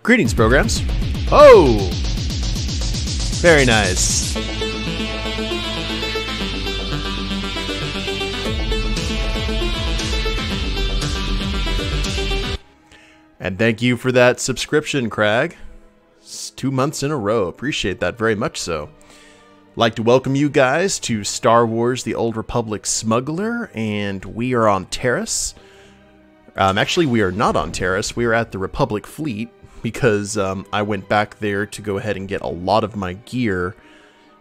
Greetings, programs. Oh! Very nice. And thank you for that subscription, Crag. It's 2 months in a row. Appreciate that very much so. Like to welcome you guys to Star Wars The Old Republic Smuggler, and we are on Taris. Actually, we are not on Taris. We are at the Republic Fleet because I went back there to go ahead and get a lot of my gear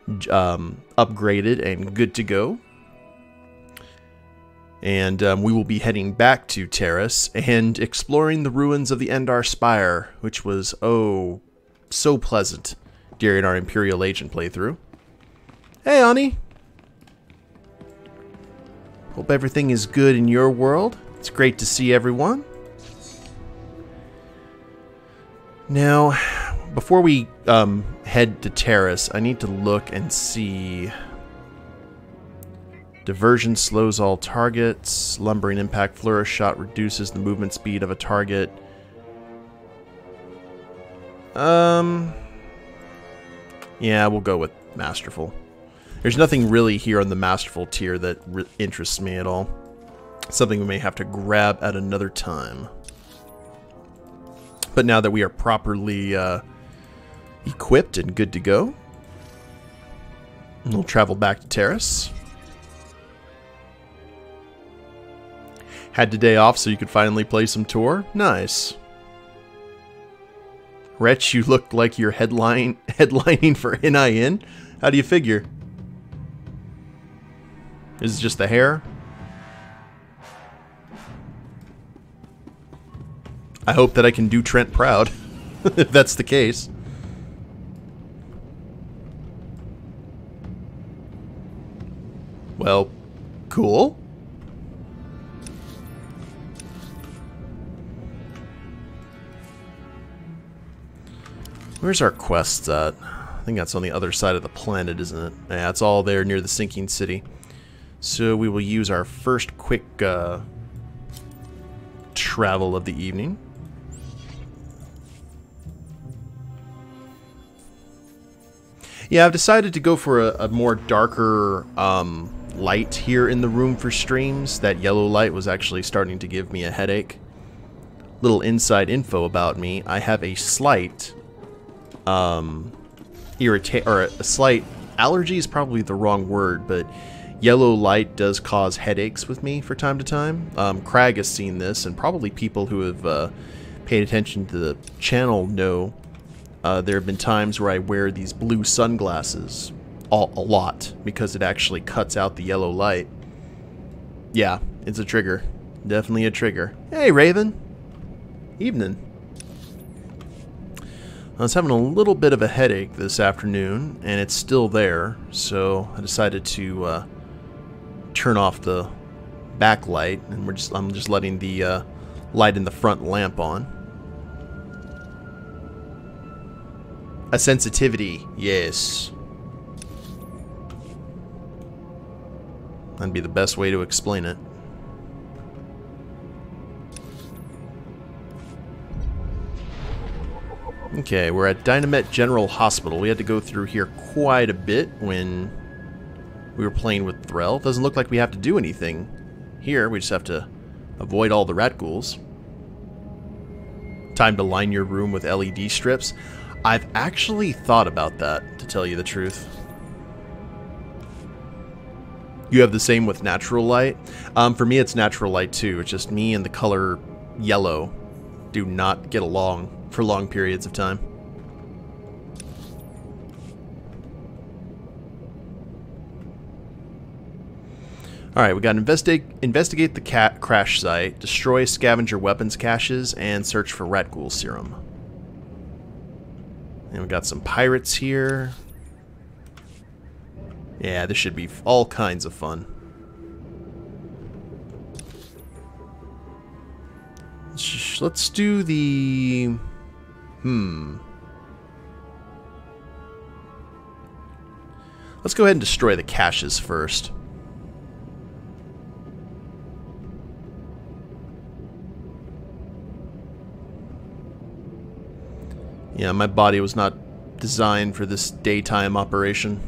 upgraded and good to go. And we will be heading back to Taris and exploring the ruins of the Endar Spire, which was, oh, so pleasant during our Imperial Agent playthrough. Hey, Ani. Hope everything is good in your world. It's great to see everyone. Now, before we head to Taris, I need to look and see... Diversion slows all targets. Lumbering impact flourish shot reduces the movement speed of a target. Yeah, we'll go with Masterful. There's nothing really here on the Masterful tier that interests me at all. Something we may have to grab at another time. But now that we are properly equipped and good to go, we'll travel back to Taris. Had today off so you could finally play some tour? Nice. Wretch, you look like you're headlining for NIN? How do you figure? Is it just the hair? I hope that I can do Trent proud, if that's the case. Well, cool. Where's our quests at? I think that's on the other side of the planet, isn't it? Yeah, it's all there near the sinking city. So we will use our first quick travel of the evening. Yeah, I've decided to go for a more darker light here in the room for streams. That yellow light was actually starting to give me a headache. Little inside info about me. I have a slight... a slight allergy is probably the wrong word, but yellow light does cause headaches with me from time to time. Crag has seen this, and probably people who have paid attention to the channel know there have been times where I wear these blue sunglasses a lot because it actually cuts out the yellow light. Yeah, it's a trigger. Definitely a trigger. Hey, Raven. Evening. I was having a little bit of a headache this afternoon, and it's still there, so I decided to turn off the backlight, and I'm just letting the light in the front lamp on. A sensitivity, yes. That'd be the best way to explain it. Okay, we're at Dynamet General Hospital. We had to go through here quite a bit when we were playing with Threll. Doesn't look like we have to do anything here. We just have to avoid all the rat ghouls. Time to line your room with LED strips. I've actually thought about that, to tell you the truth. You have the same with natural light? For me, it's natural light too. It's just me and the color yellow do not get along for long periods of time. Alright, we got investigate the crash site, destroy scavenger weapons caches, and search for rat ghoul serum. And we got some pirates here. Yeah, this should be all kinds of fun. Let's do the... Let's go ahead and destroy the caches first. Yeah, my body was not designed for this daytime operation.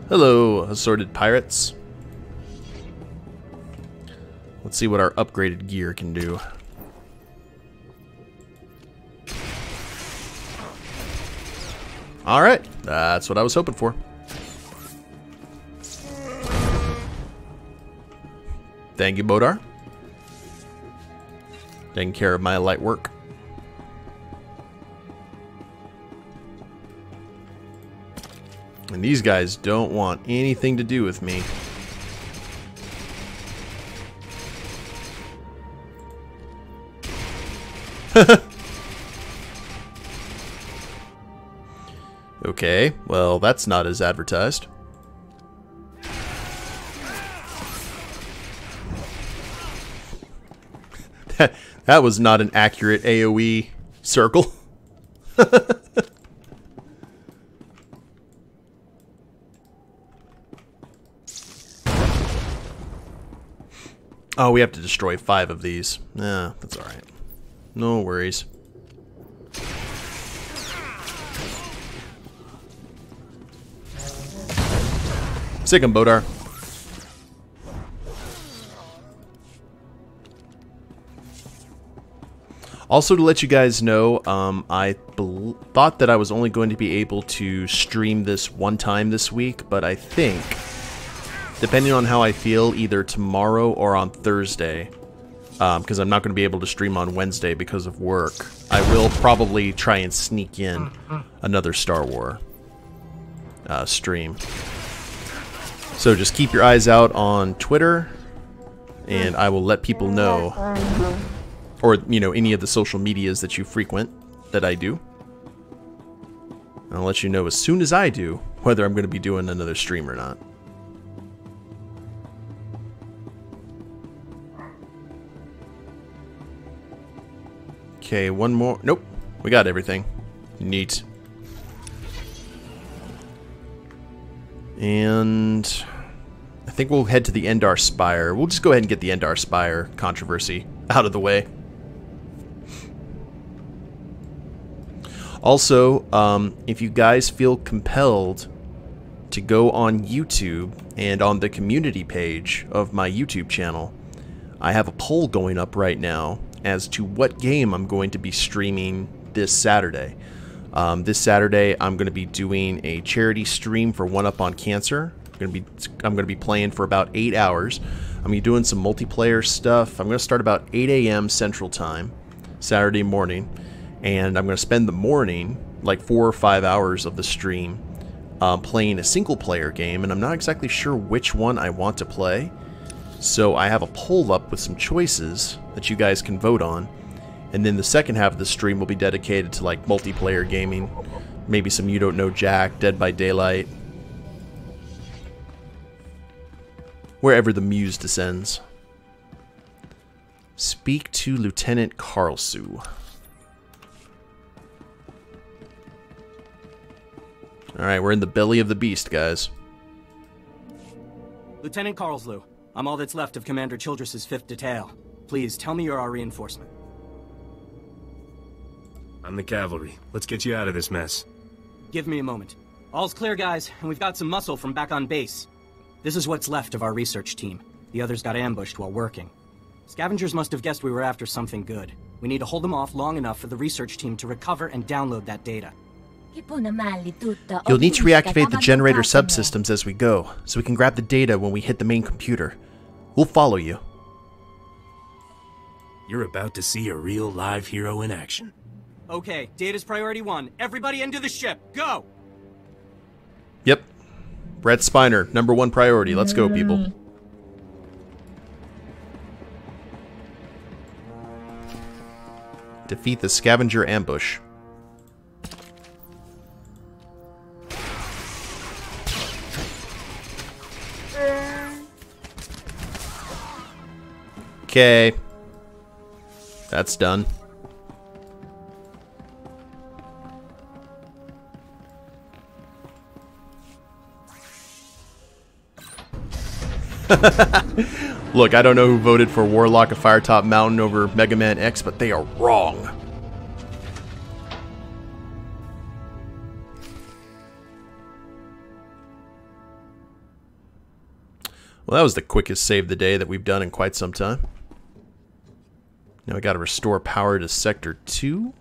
Hello, assorted pirates. Let's see what our upgraded gear can do. Alright, that's what I was hoping for. Thank you, Bodar. Taking care of my light work. And these guys don't want anything to do with me. Okay, well, that's not as advertised. That was not an accurate AoE circle. Oh, we have to destroy 5 of these. Nah, that's alright. No worries. Sick 'em, Bodar. Also, to let you guys know, I thought that I was only going to be able to stream this one time this week, but I think, depending on how I feel, either tomorrow or on Thursday, because I'm not going to be able to stream on Wednesday because of work, I will probably try and sneak in another Star Wars stream. So just keep your eyes out on Twitter, and I will let people know, or, you know, any of the social medias that you frequent that I do. I'll let you know as soon as I do whether I'm going to be doing another stream or not. Okay, one more. Nope, we got everything. Neat. And I think we'll head to the Endar Spire. We'll just go ahead and get the Endar Spire controversy out of the way. Also, if you guys feel compelled to go on YouTube and on the community page of my YouTube channel, I have a poll going up right now as to what game I'm going to be streaming this Saturday. This Saturday, I'm going to be doing a charity stream for One Up on Cancer. I'm going to be playing for about 8 hours. I'm going to be doing some multiplayer stuff. I'm going to start about 8 a.m. Central Time, Saturday morning, and I'm going to spend the morning, like 4 or 5 hours of the stream, playing a single-player game, and I'm not exactly sure which one I want to play. So I have a poll up with some choices that you guys can vote on. And then the second half of the stream will be dedicated to like multiplayer gaming. Maybe some You Don't Know Jack, Dead by Daylight. Wherever the muse descends. Speak to Lieutenant Carlsue. Alright, we're in the belly of the beast, guys. Lieutenant Carlsue, I'm all that's left of Commander Childress's 5th detail. Please, tell me you're our reinforcement. I'm the cavalry. Let's get you out of this mess. Give me a moment. All's clear, guys, and we've got some muscle from back on base. This is what's left of our research team. The others got ambushed while working. Scavengers must have guessed we were after something good. We need to hold them off long enough for the research team to recover and download that data. You'll need to reactivate the generator subsystems as we go, so we can grab the data when we hit the main computer. We'll follow you. You're about to see a real live hero in action. Okay, data's priority 1. Everybody into the ship. Go! Yep. Brett Spiner, #1 priority. Let's go, people. Defeat the scavenger ambush. Okay. That's done. Look, I don't know who voted for Warlock of Firetop Mountain over Mega Man X, but they are wrong. Well, that was the quickest save of the day that we've done in quite some time. Now we got to restore power to Sector 2.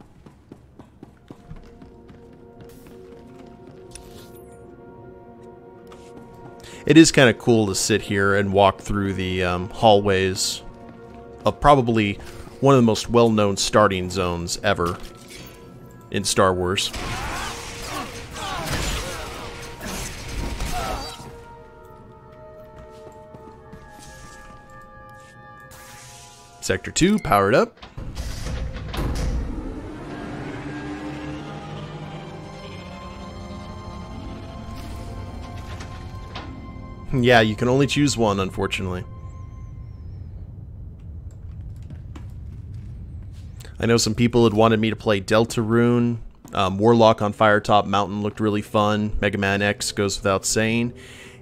It is kind of cool to sit here and walk through the hallways of probably one of the most well-known starting zones ever in Star Wars. Sector 2 powered up. Yeah, you can only choose one, unfortunately. I know some people had wanted me to play Deltarune. Warlock on Firetop Mountain looked really fun. Mega Man X goes without saying.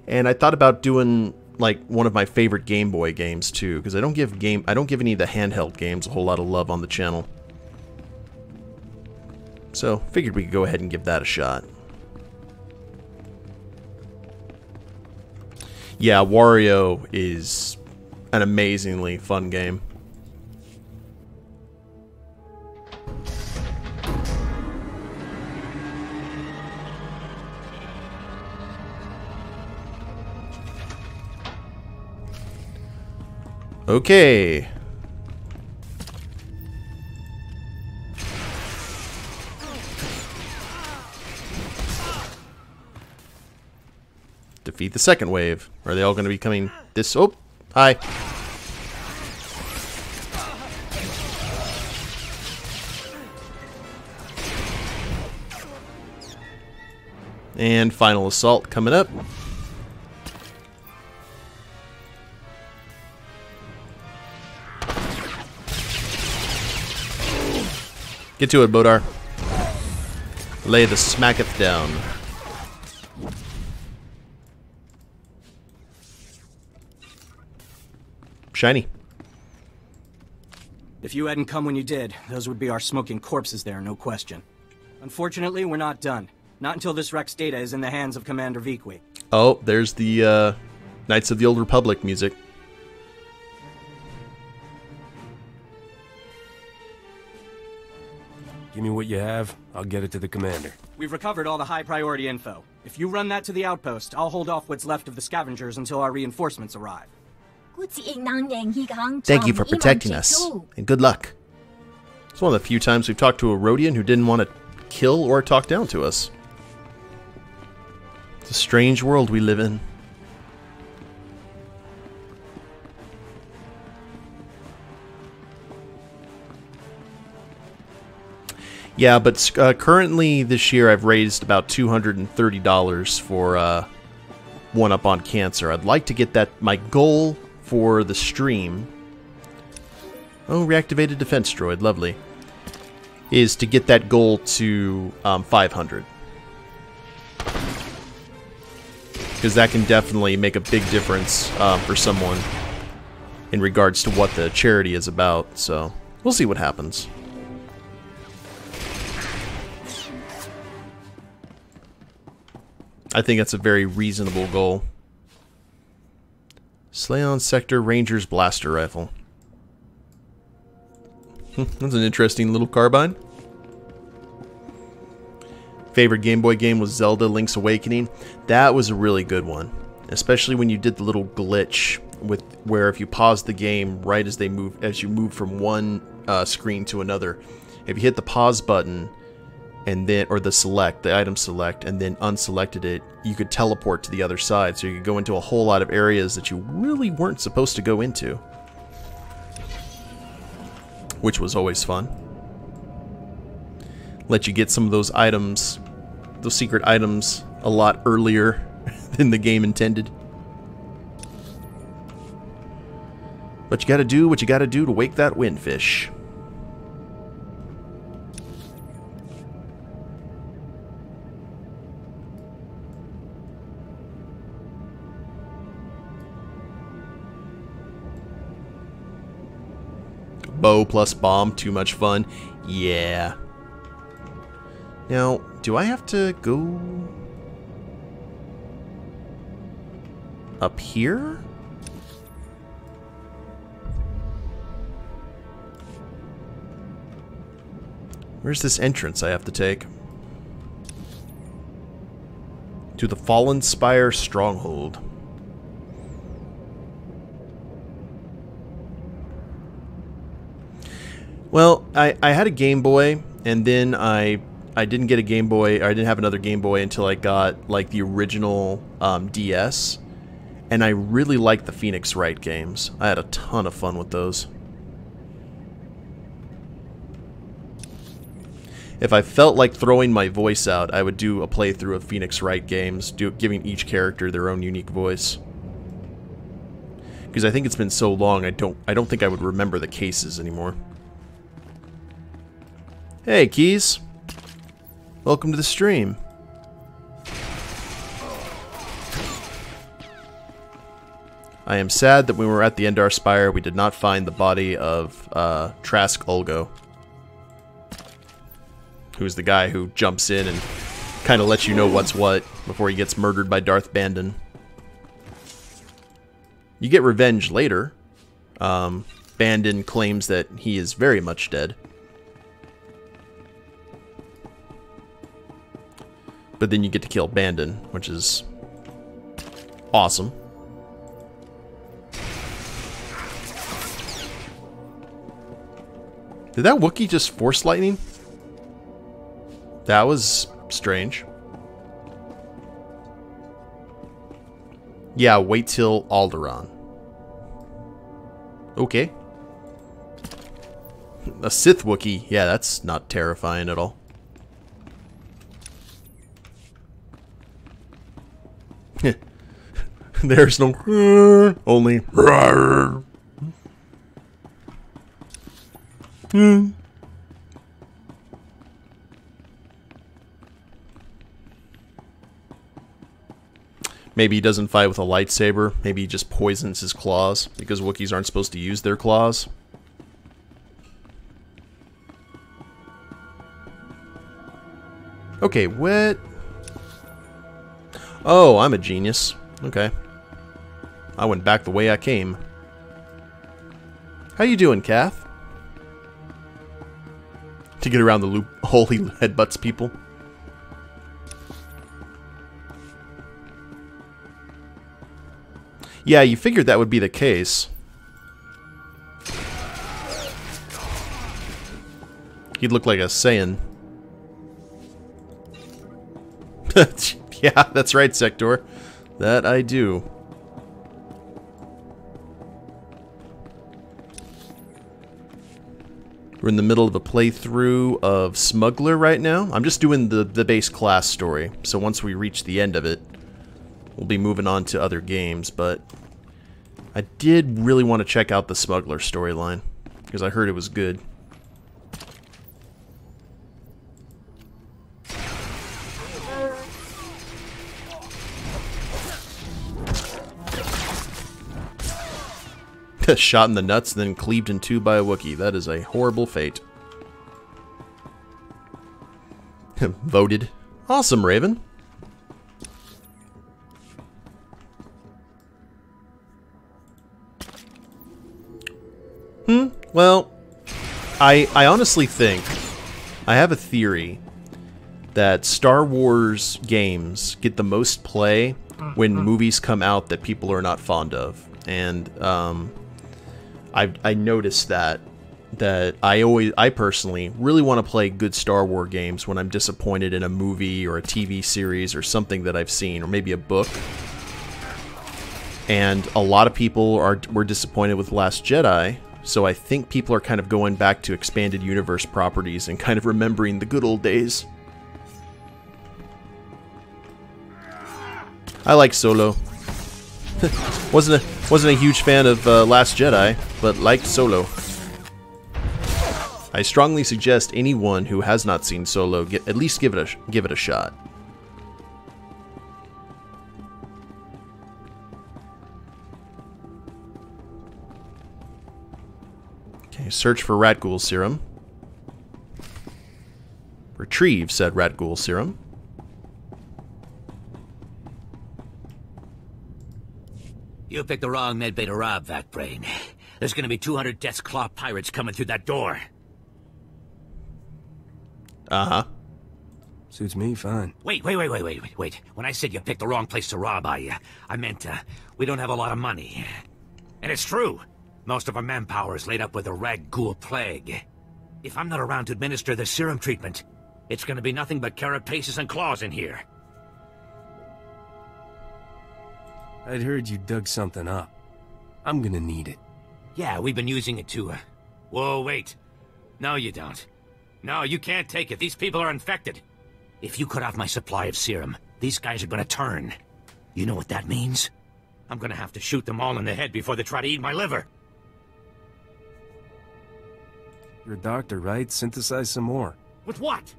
And I thought about doing like one of my favorite Game Boy games too, because I don't give any of the handheld games a whole lot of love on the channel. So figured we could go ahead and give that a shot. Yeah, Wario is an amazingly fun game. Okay. Defeat the second wave. Are they all going to be coming this... Oh, hi. And final assault coming up. Get to it, Bodar. Lay the smacketh down. Shiny. If you hadn't come when you did, those would be our smoking corpses there, no question. Unfortunately, we're not done. Not until this Rex data is in the hands of Commander Vikwi. Oh, there's the Knights of the Old Republic music. Give me what you have, I'll get it to the commander. We've recovered all the high-priority info. If you run that to the outpost, I'll hold off what's left of the scavengers until our reinforcements arrive. Thank you for protecting us, and good luck. It's one of the few times we've talked to a Rhodian who didn't want to kill or talk down to us. It's a strange world we live in. Yeah, but currently this year I've raised about $230 for One Up on Cancer. I'd like to get that. My goal for the stream... Oh, reactivated defense droid, lovely. Is to get that goal to 500. Because that can definitely make a big difference for someone in regards to what the charity is about. So, we'll see what happens. I think that's a very reasonable goal. Slayon Sector Ranger's Blaster Rifle. That's an interesting little carbine. Favorite Game Boy game was Zelda Link's Awakening. That was a really good one. Especially when you did the little glitch with where if you pause the game right as you move from one screen to another, if you hit the pause button and then the item select, and then unselected it, you could teleport to the other side, so you could go into a whole lot of areas that you really weren't supposed to go into, which was always fun. Let you get some of those items, those secret items, a lot earlier than the game intended. But you gotta do what you gotta do to wake that windfish. Bow plus bomb, too much fun. Yeah. Now, do I have to go up here? Where's this entrance I have to take? To the Fallen Spire Stronghold. Well, I had a Game Boy, and then I didn't get a Game Boy, or I didn't have another Game Boy until I got, like, the original DS, and I really liked the Phoenix Wright games. I had a ton of fun with those. If I felt like throwing my voice out, I would do a playthrough of Phoenix Wright games, giving each character their own unique voice. Because I think it's been so long, I don't think I would remember the cases anymore. Hey, Keys. Welcome to the stream. I am sad that when we were at the Endar Spire, we did not find the body of Trask Ulgo, who's the guy who jumps in and kind of lets you know what's what before he gets murdered by Darth Bandon. You get revenge later. Bandon claims that he is very much dead. But then you get to kill Bandon, which is awesome. Did that Wookiee just force lightning? That was strange. Yeah, wait till Alderaan. Okay. A Sith Wookiee. Yeah, that's not terrifying at all. There's no only Maybe he doesn't fight with a lightsaber. Maybe he just poisons his claws because Wookiees aren't supposed to use their claws. Okay, what? Oh, I'm a genius. Okay. I went back the way I came. How you doing, Kath? To get around the loophole, he headbutts people. Yeah, you figured that would be the case. He'd look like a Saiyan. Yeah, that's right, Sector. That I do. We're in the middle of a playthrough of Smuggler right now. I'm just doing the base class story, so once we reach the end of it, we'll be moving on to other games, but I did really want to check out the Smuggler storyline, because I heard it was good. Shot in the nuts, then cleaved in two by a Wookiee. That is a horrible fate. Voted. Awesome, Raven. Well, I honestly think, I have a theory that Star Wars games get the most play when movies come out that people are not fond of. And, I noticed that I personally really want to play good Star Wars games when I'm disappointed in a movie or a TV series or something that I've seen, or maybe a book. And a lot of people were disappointed with Last Jedi, so I think people are kind of going back to expanded universe properties and kind of remembering the good old days. I like Solo. Wasn't a huge fan of Last Jedi, but liked Solo. I strongly suggest anyone who has not seen Solo at least give it a shot. Okay, search for rat ghoul serum. Retrieve said rat ghoul serum. You picked the wrong medbay to rob, Vat Brain. There's gonna be 200 Death's Claw pirates coming through that door. Uh-huh. Suits me fine. Wait. When I said you picked the wrong place to rob, I meant, we don't have a lot of money. And it's true. Most of our manpower is laid up with the rag ghoul plague. If I'm not around to administer the serum treatment, it's gonna be nothing but carapaces and claws in here. I'd heard you dug something up. I'm gonna need it. Yeah, we've been using it to, Whoa, wait. No, you don't. No, you can't take it. These people are infected. If you cut off my supply of serum, these guys are gonna turn. You know what that means? I'm gonna have to shoot them all in the head before they try to eat my liver. You're a doctor, right? Synthesize some more. With what?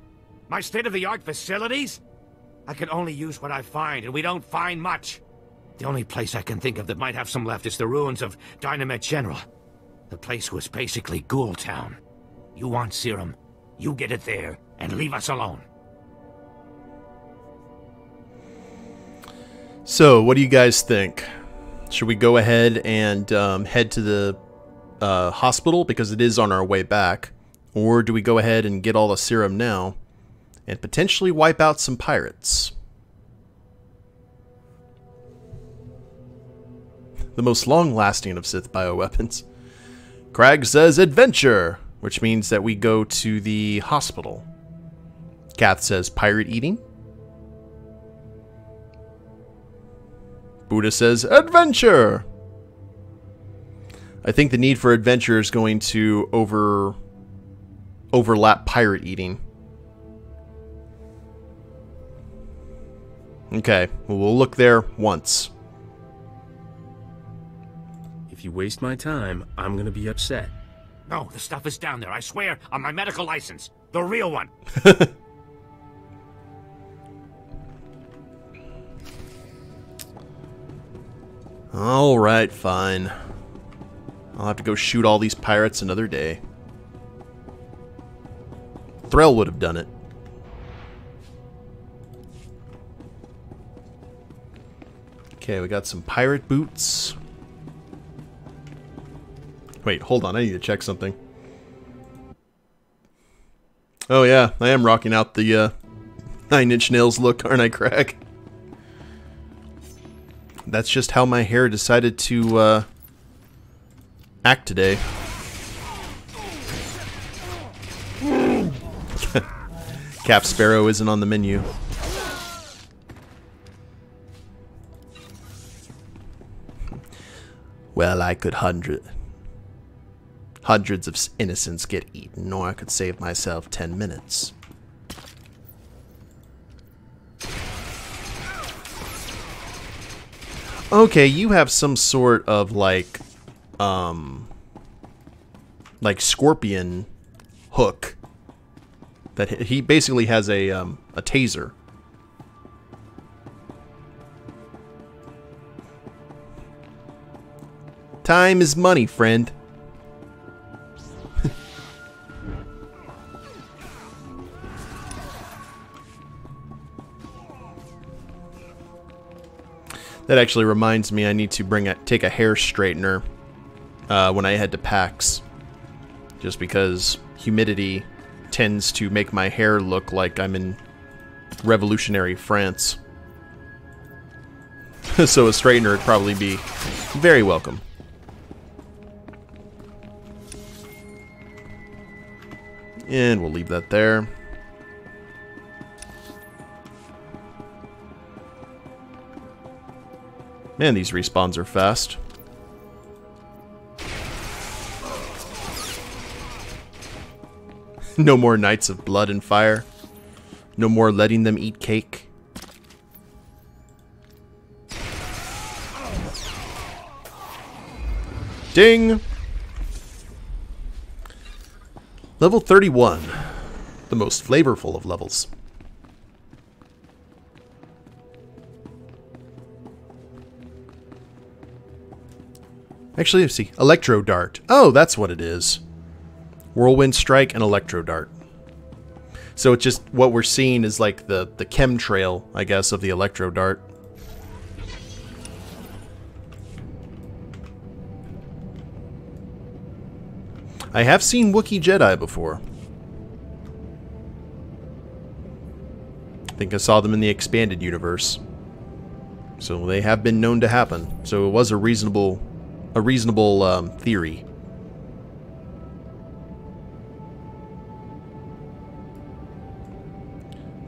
My state-of-the-art facilities? I can only use what I find, and we don't find much. The only place I can think of that might have some left is the ruins of Dynamite General. The place was basically Ghoul Town. You want serum, you get it there, and leave us alone. So, what do you guys think? Should we go ahead and head to the hospital, because it is on our way back? Or do we go ahead and get all the serum now and potentially wipe out some pirates? The most long-lasting of Sith bioweapons. Crag says adventure, which means that we go to the hospital. Kath says pirate eating. Buddha says adventure. I think the need for adventure is going to overlap pirate eating. Okay, well, we'll look there once. If you waste my time, I'm gonna be upset. No, the stuff is down there, I swear, on my medical license. The real one. Alright, fine. I'll have to go shoot all these pirates another day. Threll would have done it. Okay, we got some pirate boots. Wait, hold on, I need to check something. Oh yeah, I am rocking out the 9 Inch Nails look, aren't I, Craig? That's just how my hair decided to act today. Cap Sparrow isn't on the menu. Well, I could hundreds of innocents get eaten, or I could save myself 10 minutes. Okay, you have some sort of like scorpion hook that he basically has a taser. Time is money, friend. That actually reminds me I need to take a hair straightener when I head to PAX. Just because humidity tends to make my hair look like I'm in revolutionary France. So a straightener would probably be very welcome. And we'll leave that there. Man, these respawns are fast. No more Knights of Blood and Fire. No more letting them eat cake. Ding! Level 31. The most flavorful of levels. Actually, let's see. Electro Dart. Oh, that's what it is. Whirlwind Strike and Electro Dart. So it's just what we're seeing is like the chemtrail, I guess, of the Electro Dart. I have seen Wookiee Jedi before. I think I saw them in the expanded universe. So they have been known to happen. So it was a reasonable theory.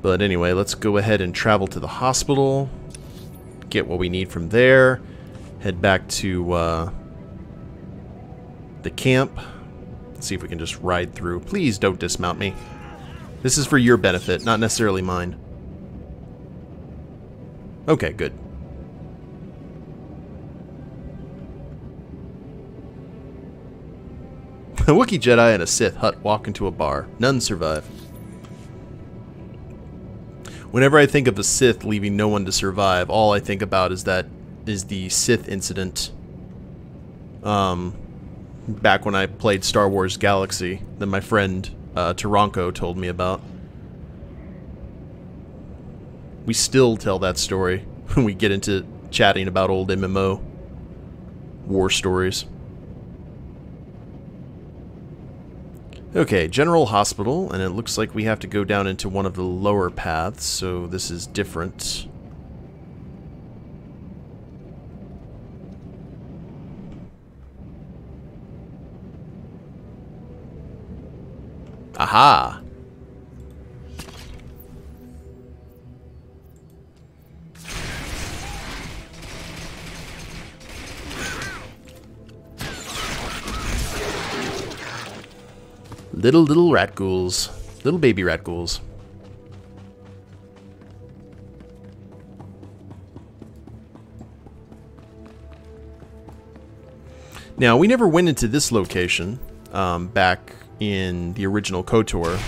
But anyway, let's go ahead and travel to the hospital, get what we need from there, head back to the camp. Let's see if we can just ride through. Please don't dismount me. This is for your benefit, not necessarily mine. Okay, good. A Wookiee Jedi and a Sith Hutt walk into a bar. None survive. Whenever I think of a Sith leaving no one to survive, all I think about is the Sith incident. Back when I played Star Wars Galaxy, that my friend Taranko told me about. We still tell that story when we get into chatting about old MMO war stories. Okay, General Hospital, and it looks like we have to go down into one of the lower paths, so this is different. Aha! Little rat ghouls. Little baby rat ghouls. Now, we never went into this location back in the original KOTOR.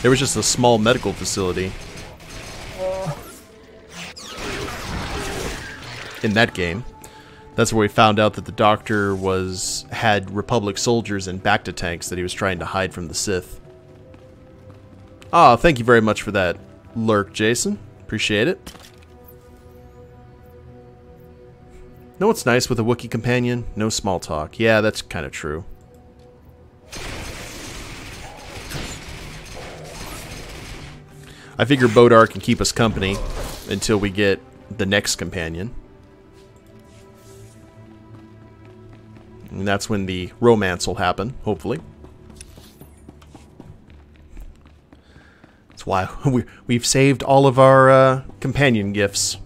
There was just a small medical facility in that game. That's where we found out that the doctor had Republic soldiers and Bacta tanks that he was trying to hide from the Sith. Ah, thank you very much for that lurk, Jason. Appreciate it. Know what's nice with a Wookiee companion? No small talk. Yeah, that's kind of true. I figure Bodar can keep us company until we get the next companion. And that's when the romance will happen, hopefully. That's why we've saved all of our companion gifts.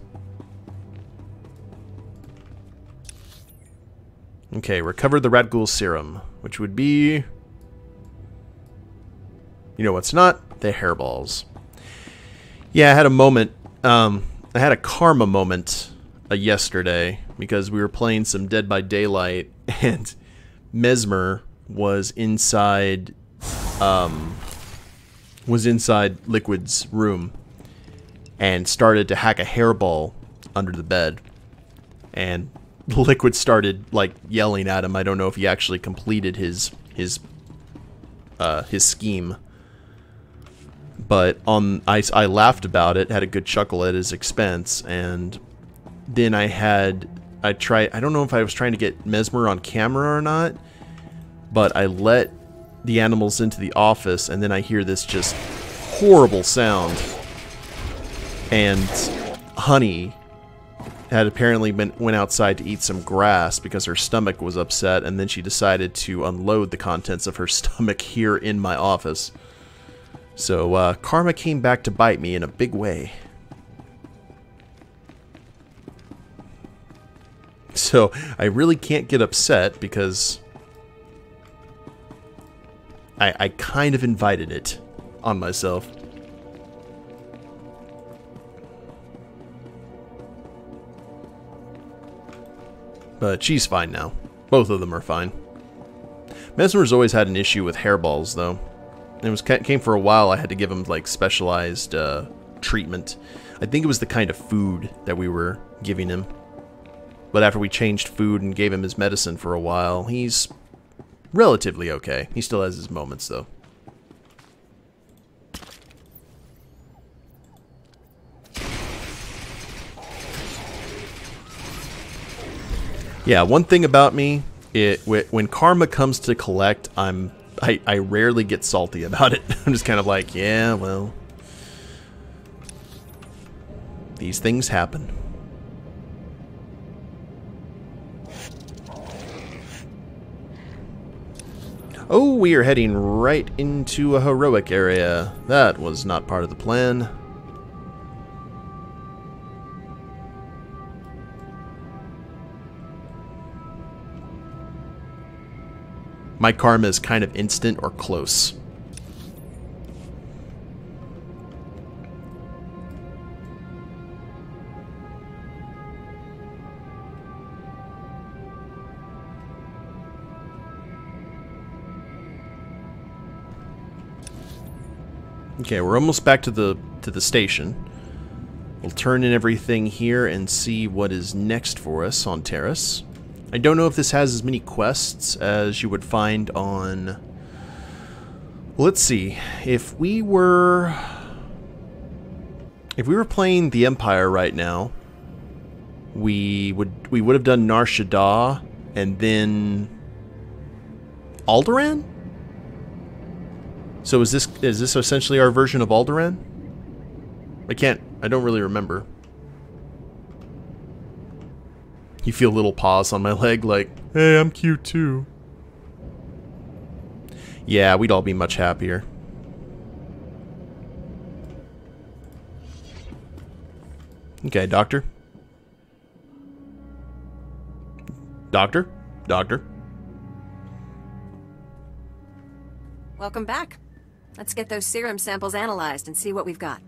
Okay, recover the Rat Ghoul Serum, which would be... You know what's not? The hairballs. Yeah, I had a moment, I had a karma moment yesterday, because we were playing some Dead by Daylight, and Mesmyrrh was inside Liquid's room, and started to hack a hairball under the bed, and Liquid started, like, yelling at him. I don't know if he actually completed his scheme. But I laughed about it, had a good chuckle at his expense, and then I don't know if I was trying to get Mesmyrrh on camera or not, but I let the animals into the office, and then I hear this just horrible sound. And Honey had apparently went outside to eat some grass because her stomach was upset, and then she decided to unload the contents of her stomach here in my office. So, karma came back to bite me in a big way. So, I really can't get upset because I kind of invited it on myself. But she's fine now. Both of them are fine. Mesmyr's always had an issue with hairballs, though. It came for a while. I had to give him like specialized treatment. I think it was the kind of food that we were giving him. But after we changed food and gave him his medicine for a while, he's Relatively okay. He still has his moments, though. Yeah, one thing about me, when karma comes to collect, I rarely get salty about it. I'm just kind of like, yeah, well, these things happen. Oh, we are heading right into a heroic area. That was not part of the plan. My karma is kind of instant or close. Okay, we're almost back to the station. We'll turn in everything here and see what is next for us on Taris. I don't know if this has as many quests as you would find on... Well, let's see. If we were playing the Empire right now, we would have done Nar Shaddaa and then Alderaan? So is this essentially our version of Alderaan? I don't really remember. You feel a little pause on my leg like, hey, I'm cute too. Yeah, we'd all be much happier. Okay, Doctor. Doctor? Doctor? Welcome back. Let's get those serum samples analyzed and see what we've got.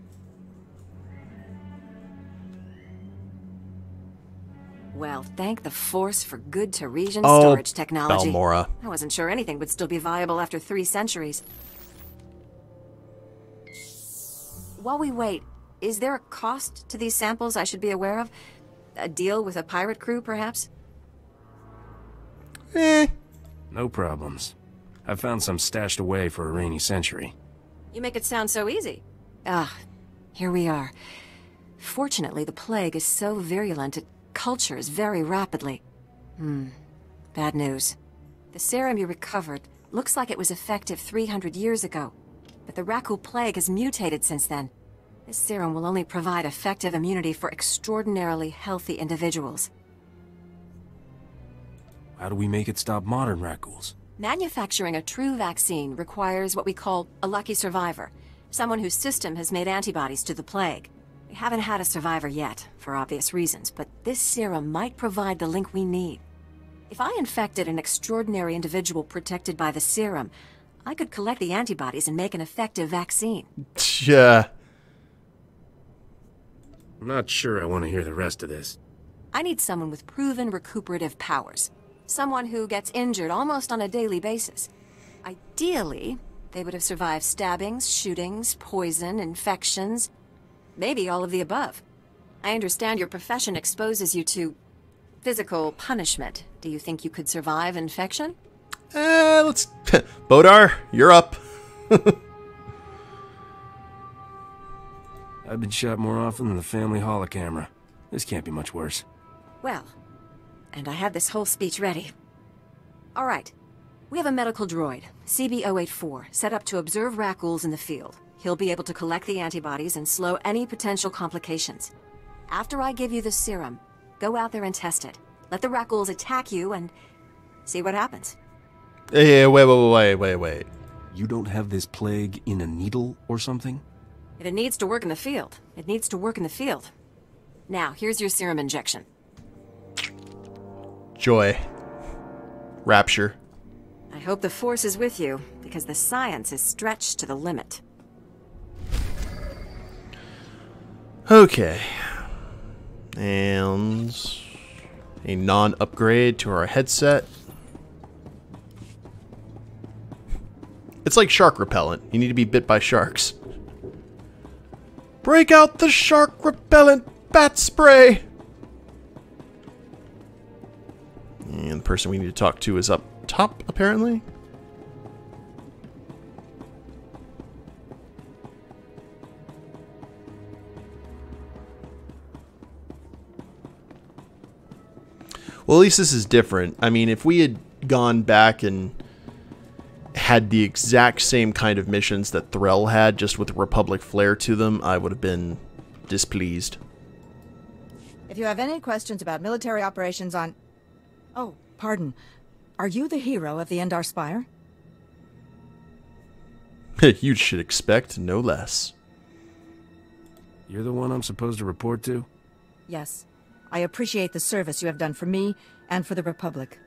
Well, thank the Force for good Taresian storage technology. Balmorra. I wasn't sure anything would still be viable after 3 centuries. While we wait, is there a cost to these samples I should be aware of? A deal with a pirate crew, perhaps? No problems. I found some stashed away for a rainy century. You make it sound so easy. Here we are. Fortunately, the plague is so virulent it cultures very rapidly. Bad news. The serum you recovered looks like it was effective 300 years ago, but the Rakul plague has mutated since then. This serum will only provide effective immunity for extraordinarily healthy individuals. How do we make it stop modern Rakuls? Manufacturing a true vaccine requires what we call a lucky survivor, someone whose system has made antibodies to the plague. We haven't had a survivor yet, for obvious reasons, but this serum might provide the link we need. If I infected an extraordinary individual protected by the serum, I could collect the antibodies and make an effective vaccine. Yeah. I'm not sure I want to hear the rest of this. I need someone with proven recuperative powers. Someone who gets injured almost on a daily basis. Ideally, they would have survived stabbings, shootings, poison, infections, maybe all of the above. I understand your profession exposes you to physical punishment. Do you think you could survive infection? Let's... Bodar, you're up. I've been shot more often than the family holocamera. This can't be much worse. Well, and I had this whole speech ready. All right. We have a medical droid, Ep.8, set up to observe Rakuls in the field. He'll be able to collect the antibodies and slow any potential complications. After I give you the serum, go out there and test it. Let the Rakuls attack you and see what happens. Hey, wait. You don't have this plague in a needle or something? If it needs to work in the field, it needs to work in the field. Now, here's your serum injection. Joy. Rapture. I hope the Force is with you, because the science is stretched to the limit. Okay. And a non-upgrade to our headset. It's like shark repellent. You need to be bit by sharks. Break out the shark repellent bat spray! And the person we need to talk to is up top, apparently. Well, at least this is different. I mean, if we had gone back and had the exact same kind of missions that Threll had, just with a Republic flair to them, I would have been displeased. If you have any questions about military operations on... Oh, pardon. Are you the hero of the Endar Spire? You should expect no less. You're the one I'm supposed to report to? Yes. I appreciate the service you have done for me and for the Republic.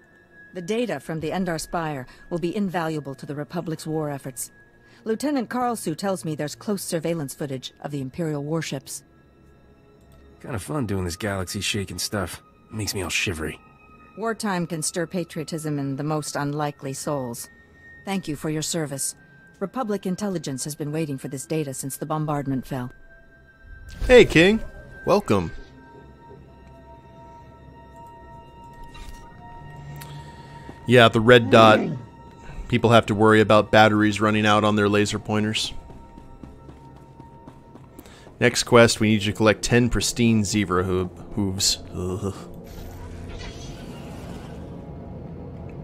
The data from the Endar Spire will be invaluable to the Republic's war efforts. Lieutenant Karlsue tells me there's close surveillance footage of the Imperial warships. Kind of fun doing this galaxy-shaking stuff. Makes me all shivery. Wartime can stir patriotism in the most unlikely souls. Thank you for your service. Republic intelligence has been waiting for this data since the bombardment fell. Hey, King. Welcome. Yeah, the red dot. People have to worry about batteries running out on their laser pointers. Next quest, we need you to collect 10 pristine zebra hooves. Ugh.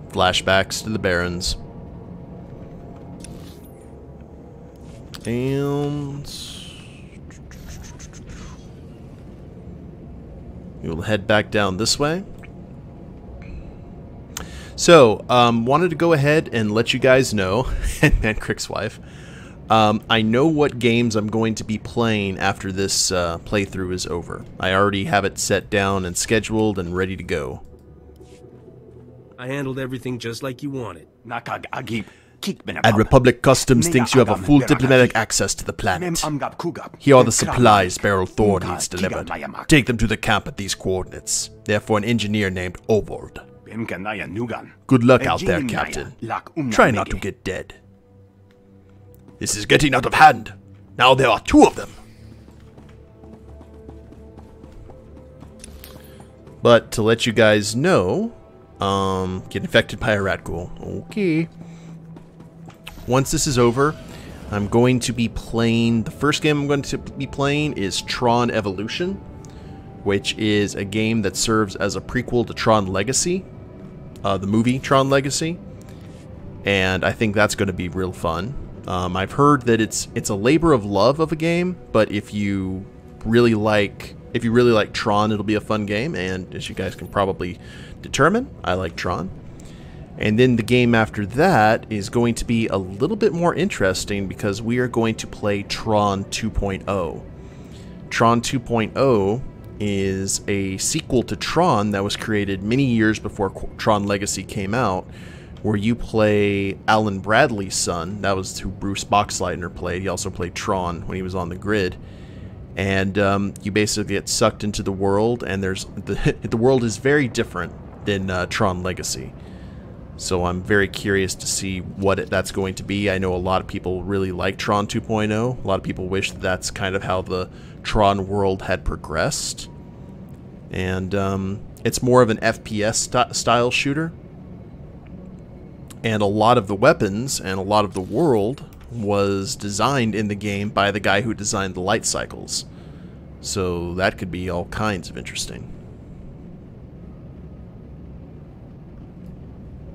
Flashbacks to the Barons. And we'll head back down this way. So, wanted to go ahead and let you guys know, and Crick's wife, I know what games I'm going to be playing after this playthrough is over. I already have it set down and scheduled and ready to go. I handled everything just like you wanted. And Republic Customs thinks you have a full diplomatic access to the planet. Here are the supplies Beryl Thor needs delivered. Take them to the camp at these coordinates. They're for an engineer named Ovold. Good luck out there, Captain. Try not to get dead. This is getting out of hand. Now there are 2 of them. But to let you guys know, get infected by a rat ghoul. Okay. Once this is over, I'm going to be playing... The first game I'm going to be playing is Tron Evolution, which is a game that serves as a prequel to Tron Legacy, the movie Tron Legacy, and I think that's going to be real fun. I've heard that it's a labor of love of a game, but if you really like Tron, it'll be a fun game, and as you guys can probably determine, I like Tron. And then the game after that is going to be a little bit more interesting because we are going to play Tron 2.0. Tron 2.0 is a sequel to Tron that was created many years before Tron Legacy came out, where you play Alan Bradley's son. That was who Bruce Boxleitner played. He also played Tron when he was on the grid. And you basically get sucked into the world, and the world is very different than Tron Legacy. So I'm very curious to see what that's going to be. I know a lot of people really like Tron 2.0. A lot of people wish that's kind of how the Tron world had progressed. And it's more of an FPS style shooter. And a lot of the weapons and a lot of the world was designed in the game by the guy who designed the light cycles. So that could be all kinds of interesting.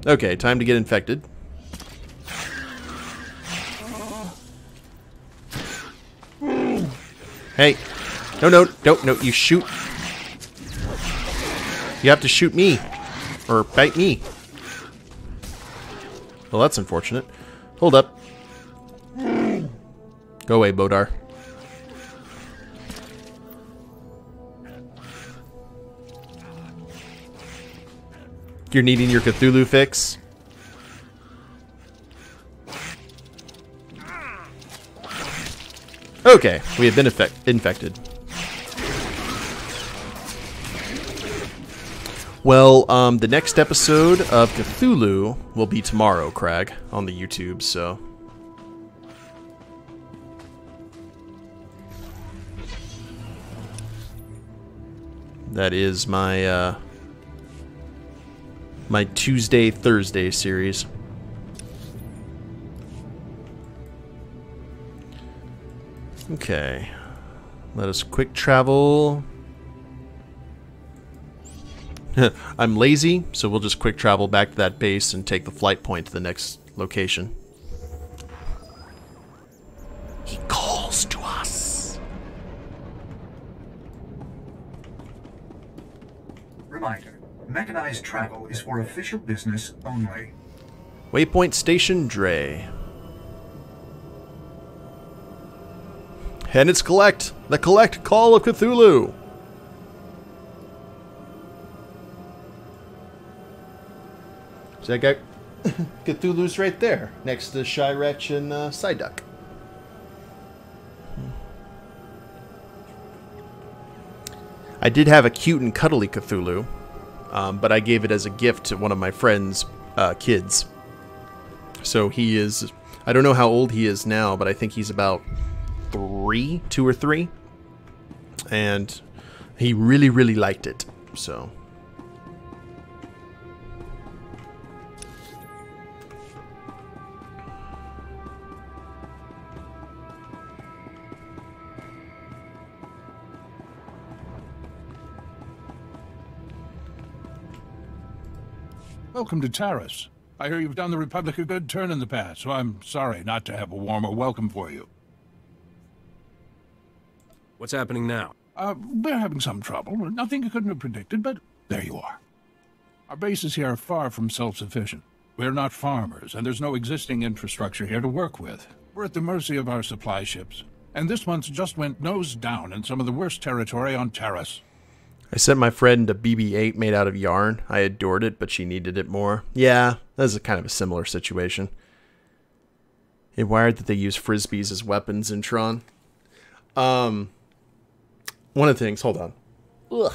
Okay, time to get infected. Hey. No, you shoot. You have to shoot me. Or bite me. Well, that's unfortunate. Hold up. Go away, Bodar. You're needing your Cthulhu fix? Okay, we have been infected. Well, the next episode of Cthulhu will be tomorrow, Crag, on the YouTube, so... That is my, My Tuesday, Thursday series. Okay. Let us quick travel. I'm lazy, so we'll just quick travel back to that base and take the flight point to the next location. He calls to us. Reminder, mechanized travel is for official business only. Waypoint Station Dre. And it's Collect! The Collect Call of Cthulhu! So I got Cthulhu's right there, next to Shy Wretch and Psyduck. I did have a cute and cuddly Cthulhu, but I gave it as a gift to one of my friend's kids. So he is, I don't know how old he is now, but I think he's about 2 or 3. And he really, really liked it, so... Welcome to Taris. I hear you've done the Republic a good turn in the past, so I'm sorry not to have a warmer welcome for you. What's happening now? We're having some trouble. Nothing you couldn't have predicted, but there you are. Our bases here are far from self-sufficient. We're not farmers, and there's no existing infrastructure here to work with. We're at the mercy of our supply ships, and this month just went nose down in some of the worst territory on Taris. I sent my friend a Ep.8 made out of yarn. I adored it, but she needed it more. Yeah, that's a kind of a similar situation. It wired that they use frisbees as weapons in Tron. One of the things, hold on. Ugh.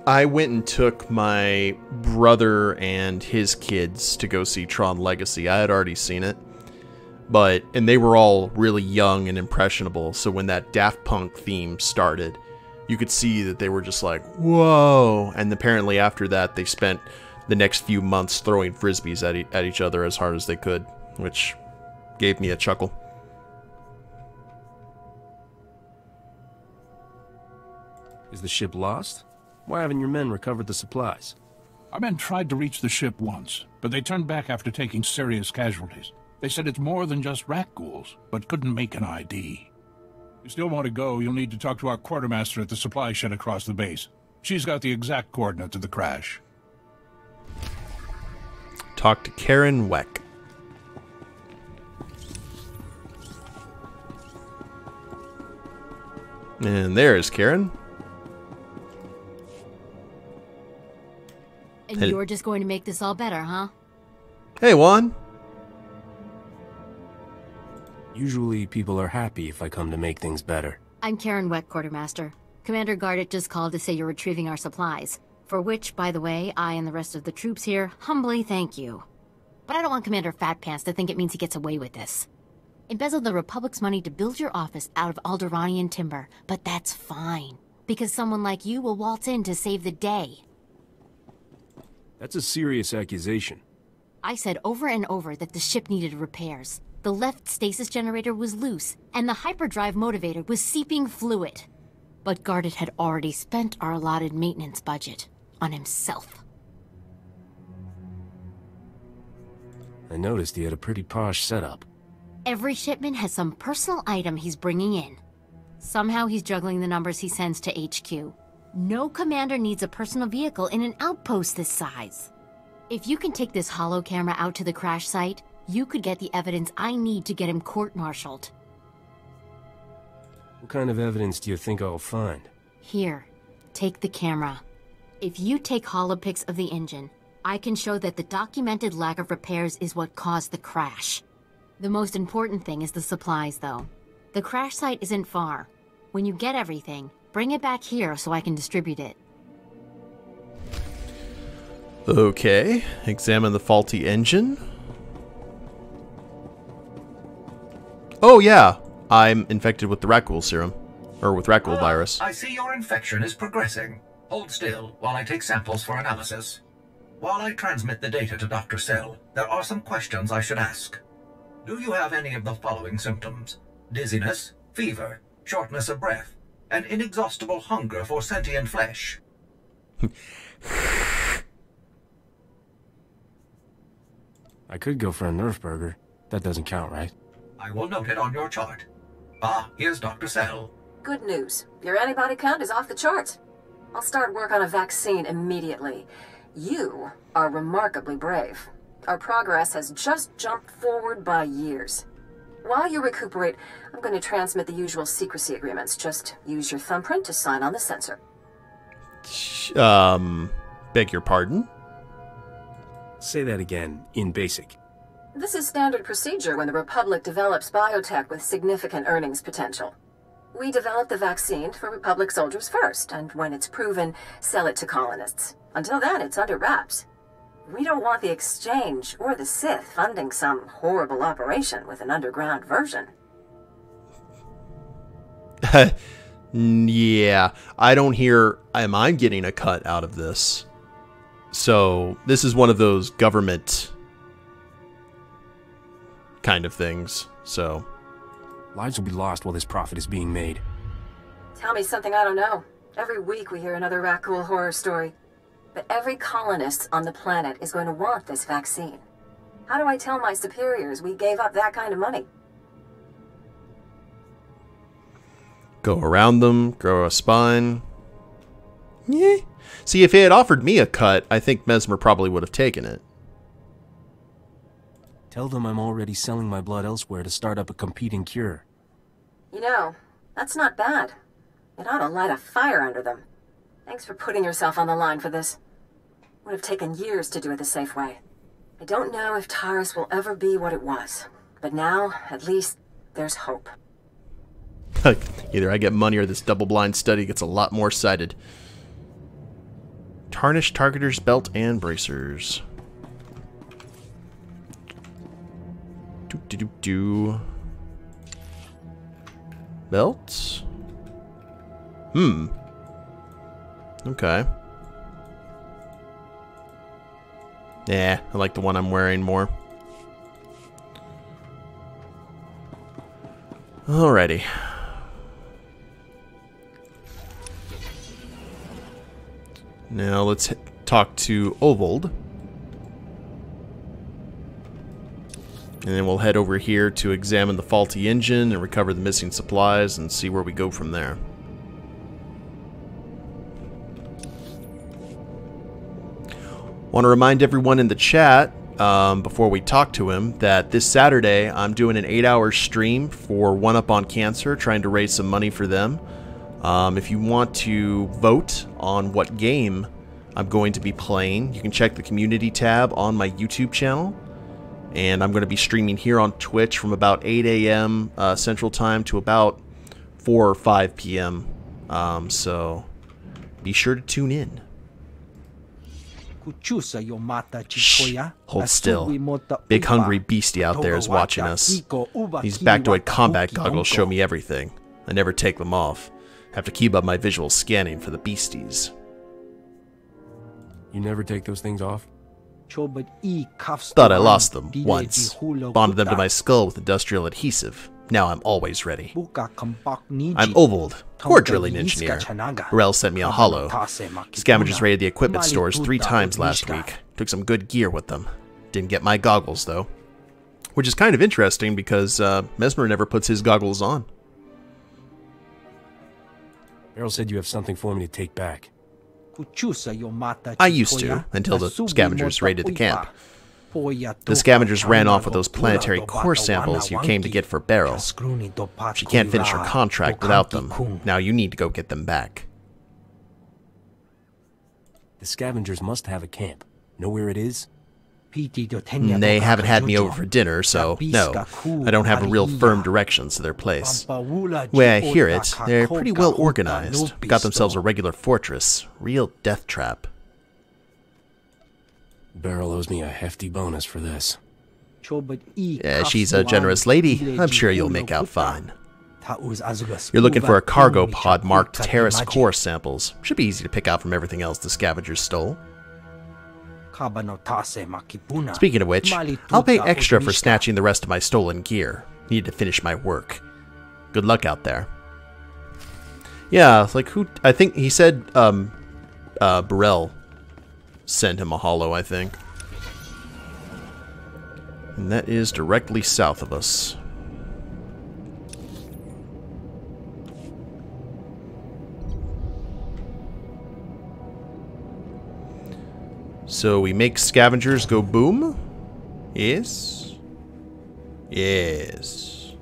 I went and took my brother and his kids to go see Tron Legacy. I had already seen it. And they were all really young and impressionable, so when that Daft Punk theme started, you could see that they were just like, whoa! And apparently after that, they spent the next few months throwing frisbees at each other as hard as they could, which gave me a chuckle. Is the ship lost? Why haven't your men recovered the supplies? Our men tried to reach the ship once, but they turned back after taking serious casualties. They said it's more than just rat ghouls, but couldn't make an ID. If you still want to go, you'll need to talk to our quartermaster at the supply shed across the base. She's got the exact coordinates of the crash. Talk to Karen Weck. And there's Karen. And you're just going to make this all better, huh? Hey, Juan. Usually people are happy if I come to make things better. I'm Karen Weck, Quartermaster. Commander Gardet just called to say you're retrieving our supplies. For which, by the way, I and the rest of the troops here humbly thank you. But I don't want Commander Fat Pants to think it means he gets away with this. Embezzled the Republic's money to build your office out of Alderanian timber, but that's fine. Because someone like you will waltz in to save the day. That's a serious accusation. I said over and over that the ship needed repairs. The left stasis generator was loose, and the hyperdrive motivator was seeping fluid. But Gardet had already spent our allotted maintenance budget on himself. I noticed he had a pretty posh setup. Every shipment has some personal item he's bringing in. Somehow he's juggling the numbers he sends to HQ. No commander needs a personal vehicle in an outpost this size. If you can take this holo camera out to the crash site, you could get the evidence I need to get him court-martialed. What kind of evidence do you think I'll find? Here, take the camera. If you take holopics of the engine, I can show that the documented lack of repairs is what caused the crash. The most important thing is the supplies, though. The crash site isn't far. When you get everything, bring it back here so I can distribute it. Okay, examine the faulty engine. Oh yeah, I'm infected with the rat ghoul serum. Or with rat ghoul virus. I see your infection is progressing. Hold still while I take samples for analysis. While I transmit the data to Dr. Cell, there are some questions I should ask. Do you have any of the following symptoms? Dizziness, fever, shortness of breath, and inexhaustible hunger for sentient flesh? I could go for a Nerf burger. That doesn't count, right? I will note it on your chart. Ah, here's Dr. Cell. Good news. Your antibody count is off the charts. I'll start work on a vaccine immediately. You are remarkably brave. Our progress has just jumped forward by years. While you recuperate, I'm going to transmit the usual secrecy agreements. Just use your thumbprint to sign on the sensor. Beg your pardon? Say that again, in basic. This is standard procedure when the Republic develops biotech with significant earnings potential. We develop the vaccine for Republic soldiers first, and when it's proven, sell it to colonists. Until then, it's under wraps. We don't want the Exchange or the Sith funding some horrible operation with an underground version. Yeah, I don't hear I'm getting a cut out of this. So, this is one of those government kind of things, so. Lives will be lost while this profit is being made. Tell me something I don't know. Every week we hear another rat ghoul horror story. But every colonist on the planet is going to want this vaccine. How do I tell my superiors we gave up that kind of money? Go around them, grow a spine. Yeah. See, if he had offered me a cut, I think Mesmyrrh probably would have taken it. Tell them I'm already selling my blood elsewhere to start up a competing cure. You know, that's not bad. It ought to light a fire under them. Thanks for putting yourself on the line for this. Would have taken years to do it the safe way. I don't know if Taris will ever be what it was, but now, at least, there's hope. Either I get money or this double-blind study gets a lot more cited. Tarnished Targeter's Belt and Bracers. Do. Belts? Okay. Yeah, I like the one I'm wearing more. Alrighty. Now let's talk to Ovold. And then we'll head over here to examine the faulty engine and recover the missing supplies and see where we go from there. Want to remind everyone in the chat, before we talk to him, that this Saturday I'm doing an 8-hour stream for One Up on Cancer, trying to raise some money for them. If you want to vote on what game I'm going to be playing, you can check the community tab on my YouTube channel. And I'm going to be streaming here on Twitch from about 8 a.m. Central Time to about 4 or 5 p.m. So be sure to tune in. Shh, hold still. Big hungry beastie out there is watching us. These Bactoid combat goggles show me everything. I never take them off. Have to keep up my visual scanning for the beasties. You never take those things off? Thought I lost them once. Bonded them to my skull with industrial adhesive. Now I'm always ready. I'm Ovold, core drilling engineer. Rel sent me a holo. Scavengers raided the equipment stores 3 times last week. Took some good gear with them. Didn't get my goggles, though. Which is kind of interesting because Mesmyrrh never puts his goggles on. Beryl said you have something for me to take back. I used to, until the scavengers raided the camp. The scavengers ran off with those planetary core samples you came to get for Beryl. She can't finish her contract without them. Now you need to go get them back. The scavengers must have a camp. Know where it is? They haven't had me over for dinner, so no. I don't have a real firm directions to their place. The way I hear it, they're pretty well organized. Got themselves a regular fortress. Real death trap. Beryl owes me a hefty bonus for this. Yeah, she's a generous lady. I'm sure you'll make out fine. You're looking for a cargo pod marked Taris core samples. Should be easy to pick out from everything else the scavengers stole. Speaking of which, I'll pay extra for snatching the rest of my stolen gear. Need to finish my work. Good luck out there. Yeah, like who? I think he said Burrell sent him a holo, I think. And that is directly south of us. So we make scavengers go boom? Yes. Yes.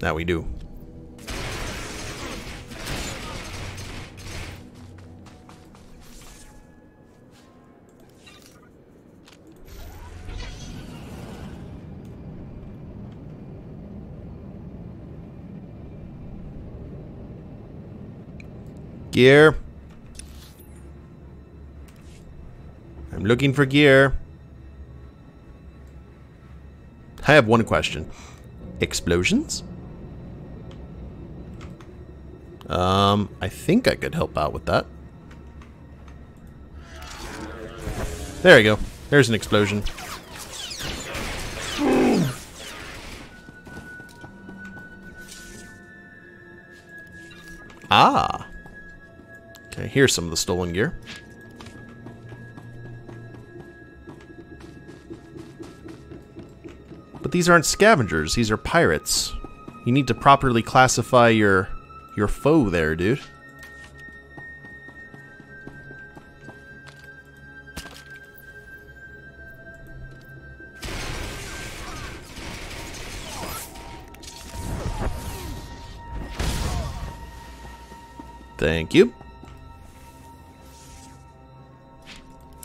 That we do. Gear. I'm looking for gear. I have one question. Explosions? I think I could help out with that. There you go. There's an explosion. Ah. Okay, here's some of the stolen gear. But these aren't scavengers, these are pirates. You need to properly classify your foe there, dude. Thank you.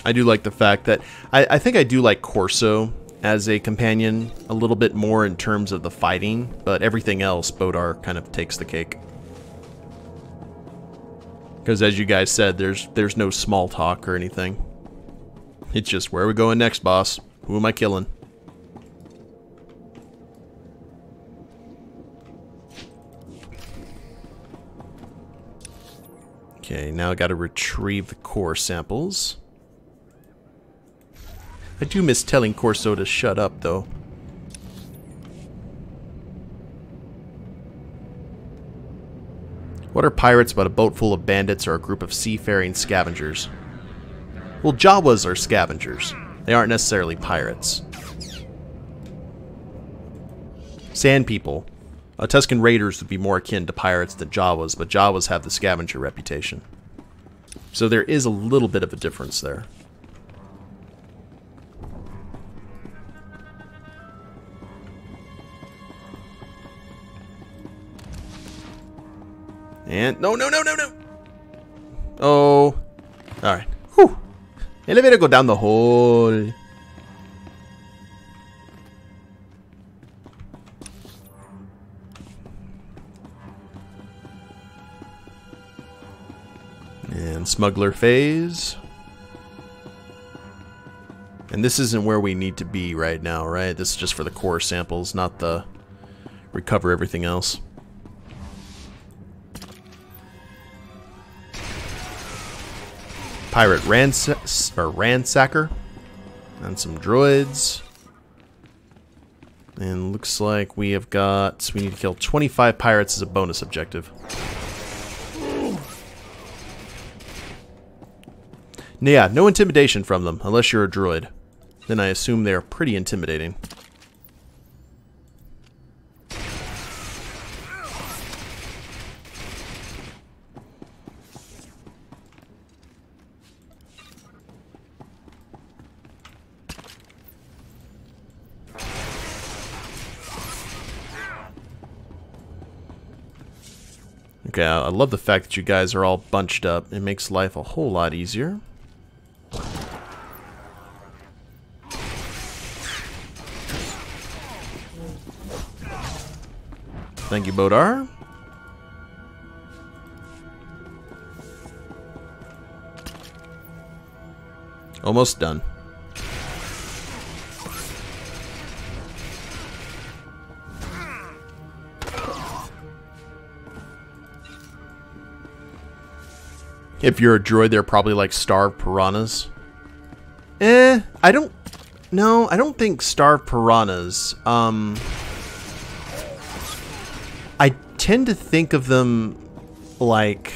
I do like the fact that I think I do like Corso as a companion a little bit more in terms of the fighting, but everything else Bodar kind of takes the cake. Because as you guys said, there's no small talk or anything. It's just, where are we going next, boss? Who am I killing? Okay, now I gotta retrieve the core samples. I do miss telling Corso to shut up, though. What are pirates but a boat full of bandits or a group of seafaring scavengers? Well, Jawas are scavengers. They aren't necessarily pirates. Sand people. Tuscan raiders would be more akin to pirates than Jawas, but Jawas have the scavenger reputation. So there is a little bit of a difference there. And no. Oh. Alright. Whew. Elevator go down the hole. And smuggler phase. And this isn't where we need to be right now, right? This is just for the core samples, not the recover everything else. Pirate ransacker. And some droids. And looks like we need to kill 25 pirates as a bonus objective. Yeah, no intimidation from them, unless you're a droid. Then I assume they are pretty intimidating. Okay, I love the fact that you guys are all bunched up. It makes life a whole lot easier. Thank you, Bodar. Almost done. If you're a droid, they're probably like starved piranhas. I don't... No, I don't think starved piranhas. I tend to think of them like...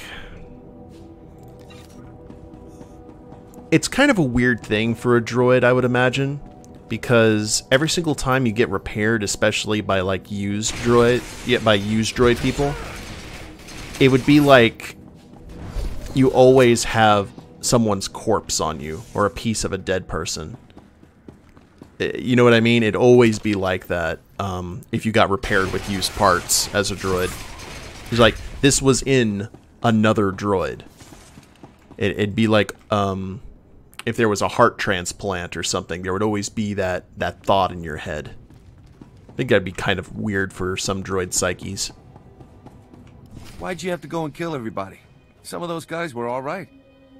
It's kind of a weird thing for a droid, I would imagine. Because every single time you get repaired, especially by like used droid people, it would be like you always have someone's corpse on you, or a piece of a dead person. You know what I mean? It'd always be like that if you got repaired with used parts as a droid. It's like, this was in another droid. It'd be like, if there was a heart transplant or something, there would always be that thought in your head. I think that'd be kind of weird for some droid psyches. Why'd you have to go and kill everybody? Some of those guys were all right.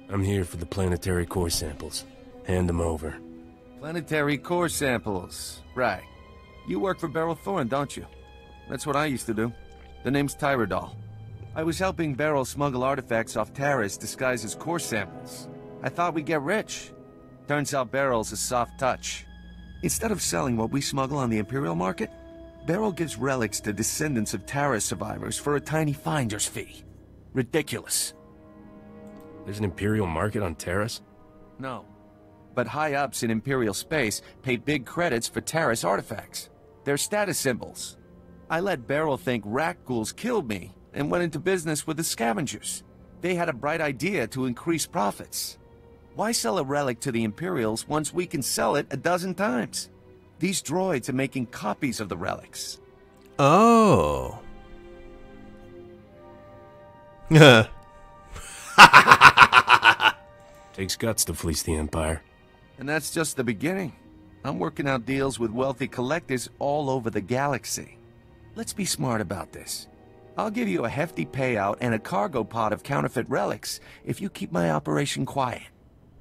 I'm here for the planetary core samples. Hand them over. Planetary core samples. Right. You work for Beryl Thorne, don't you? That's what I used to do. The name's Tyradol. I was helping Beryl smuggle artifacts off Taris disguised as core samples. I thought we'd get rich. Turns out Beryl's a soft touch. Instead of selling what we smuggle on the Imperial market, Beryl gives relics to descendants of Taris survivors for a tiny finder's fee. Ridiculous. There's an Imperial market on Taris? No. But high-ups in Imperial space pay big credits for Taris artifacts. They're status symbols. I let Beryl think rat ghouls killed me and went into business with the scavengers. They had a bright idea to increase profits. Why sell a relic to the Imperials once we can sell it a dozen times? These droids are making copies of the relics. Oh. Takes guts to fleece the Empire. And that's just the beginning. I'm working out deals with wealthy collectors all over the galaxy. Let's be smart about this. I'll give you a hefty payout and a cargo pod of counterfeit relics if you keep my operation quiet.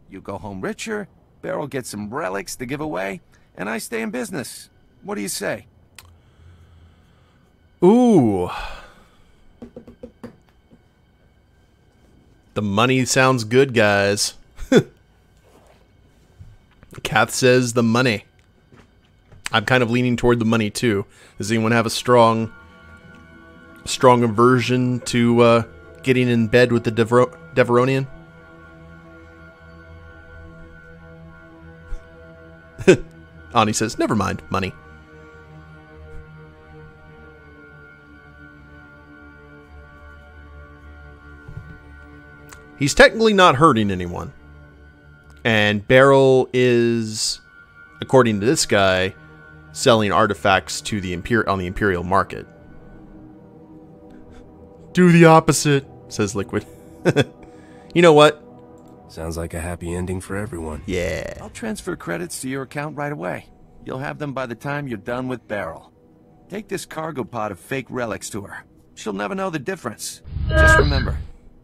You go home richer, Beryl gets some relics to give away, and I stay in business. What do you say? Ooh. The money sounds good, guys. Kath says the money. I'm kind of leaning toward the money, too. Does anyone have a strong aversion to getting in bed with the Deveronian? Ani says, never mind, money. He's technically not hurting anyone. And Beryl is, according to this guy, selling artifacts to the on the Imperial market. Do the opposite, says Liquid. You know what? Sounds like a happy ending for everyone. Yeah. I'll transfer credits to your account right away. You'll have them by the time you're done with Beryl. Take this cargo pod of fake relics to her. She'll never know the difference. Just remember,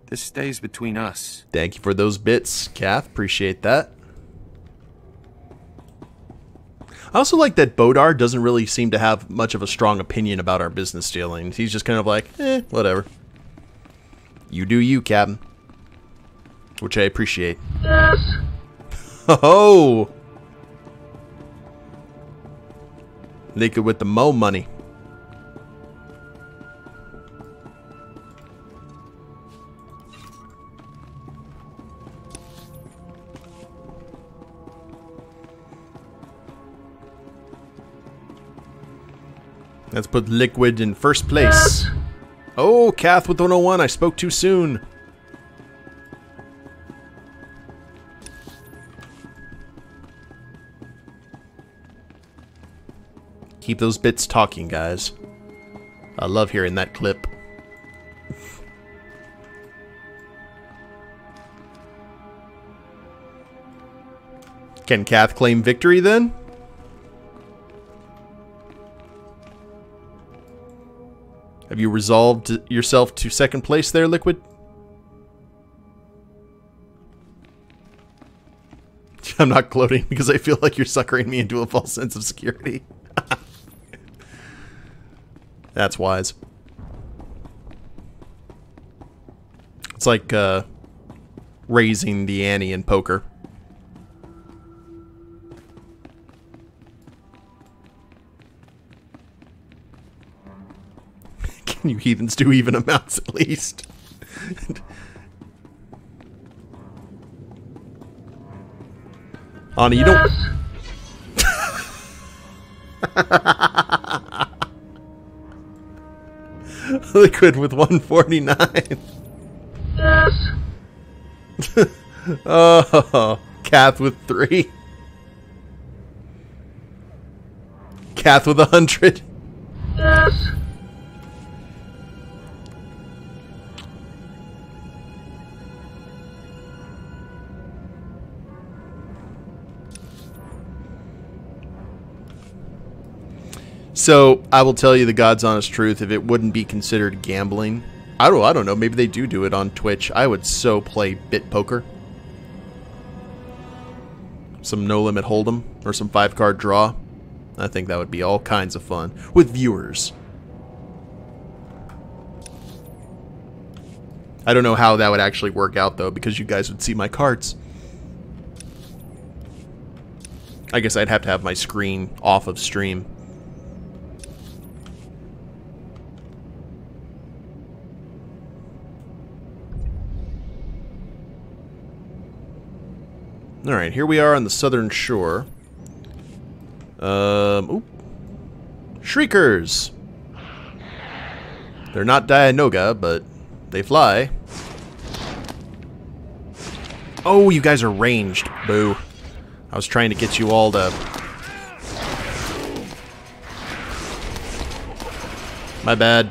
this stays between us. Thank you for those bits, Kath. Appreciate that. I also like that Bodar doesn't really seem to have much of a strong opinion about our business dealings. He's just kind of like, whatever. You do you, Captain. Which I appreciate. Yes. Oh! Naked with the Mo money. Let's put Liquid in first place. Yes. Oh, Kath with 101. I spoke too soon. Keep those bits talking, guys. I love hearing that clip. Can Kath claim victory then? Have you resolved yourself to second place there, Liquid? I'm not gloating because I feel like you're suckering me into a false sense of security. That's wise. It's like raising the ante in poker. Can you heathens do even amounts at least? Anna, you don't... Liquid with 149. Yes. Oh, Kath with 3. Kath with 100. Yes. So, I will tell you the God's honest truth, if it wouldn't be considered gambling, I don't know, maybe they do it on Twitch, I would so play bit poker. Some no-limit hold'em, or some 5-card draw. I think that would be all kinds of fun, with viewers. I don't know how that would actually work out, though, because you guys would see my cards. I guess I'd have to have my screen off of stream. Alright, here we are on the southern shore. Oop. Shriekers! They're not Dianoga, but they fly. Oh, you guys are ranged. Boo. I was trying to get you all to... My bad.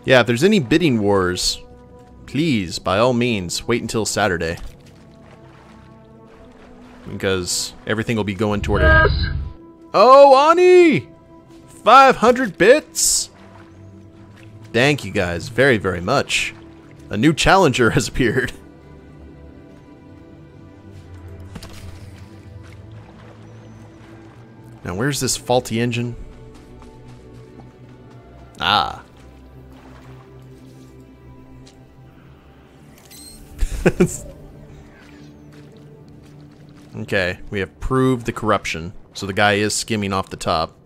Yeah, if there's any bidding wars, please, by all means, wait until Saturday. Because everything will be going toward it. Oh, Ani! 500 bits? Thank you guys very, very much. A new challenger has appeared. Now, where's this faulty engine? Ah. Okay, we have proved the corruption. So the guy is skimming off the top.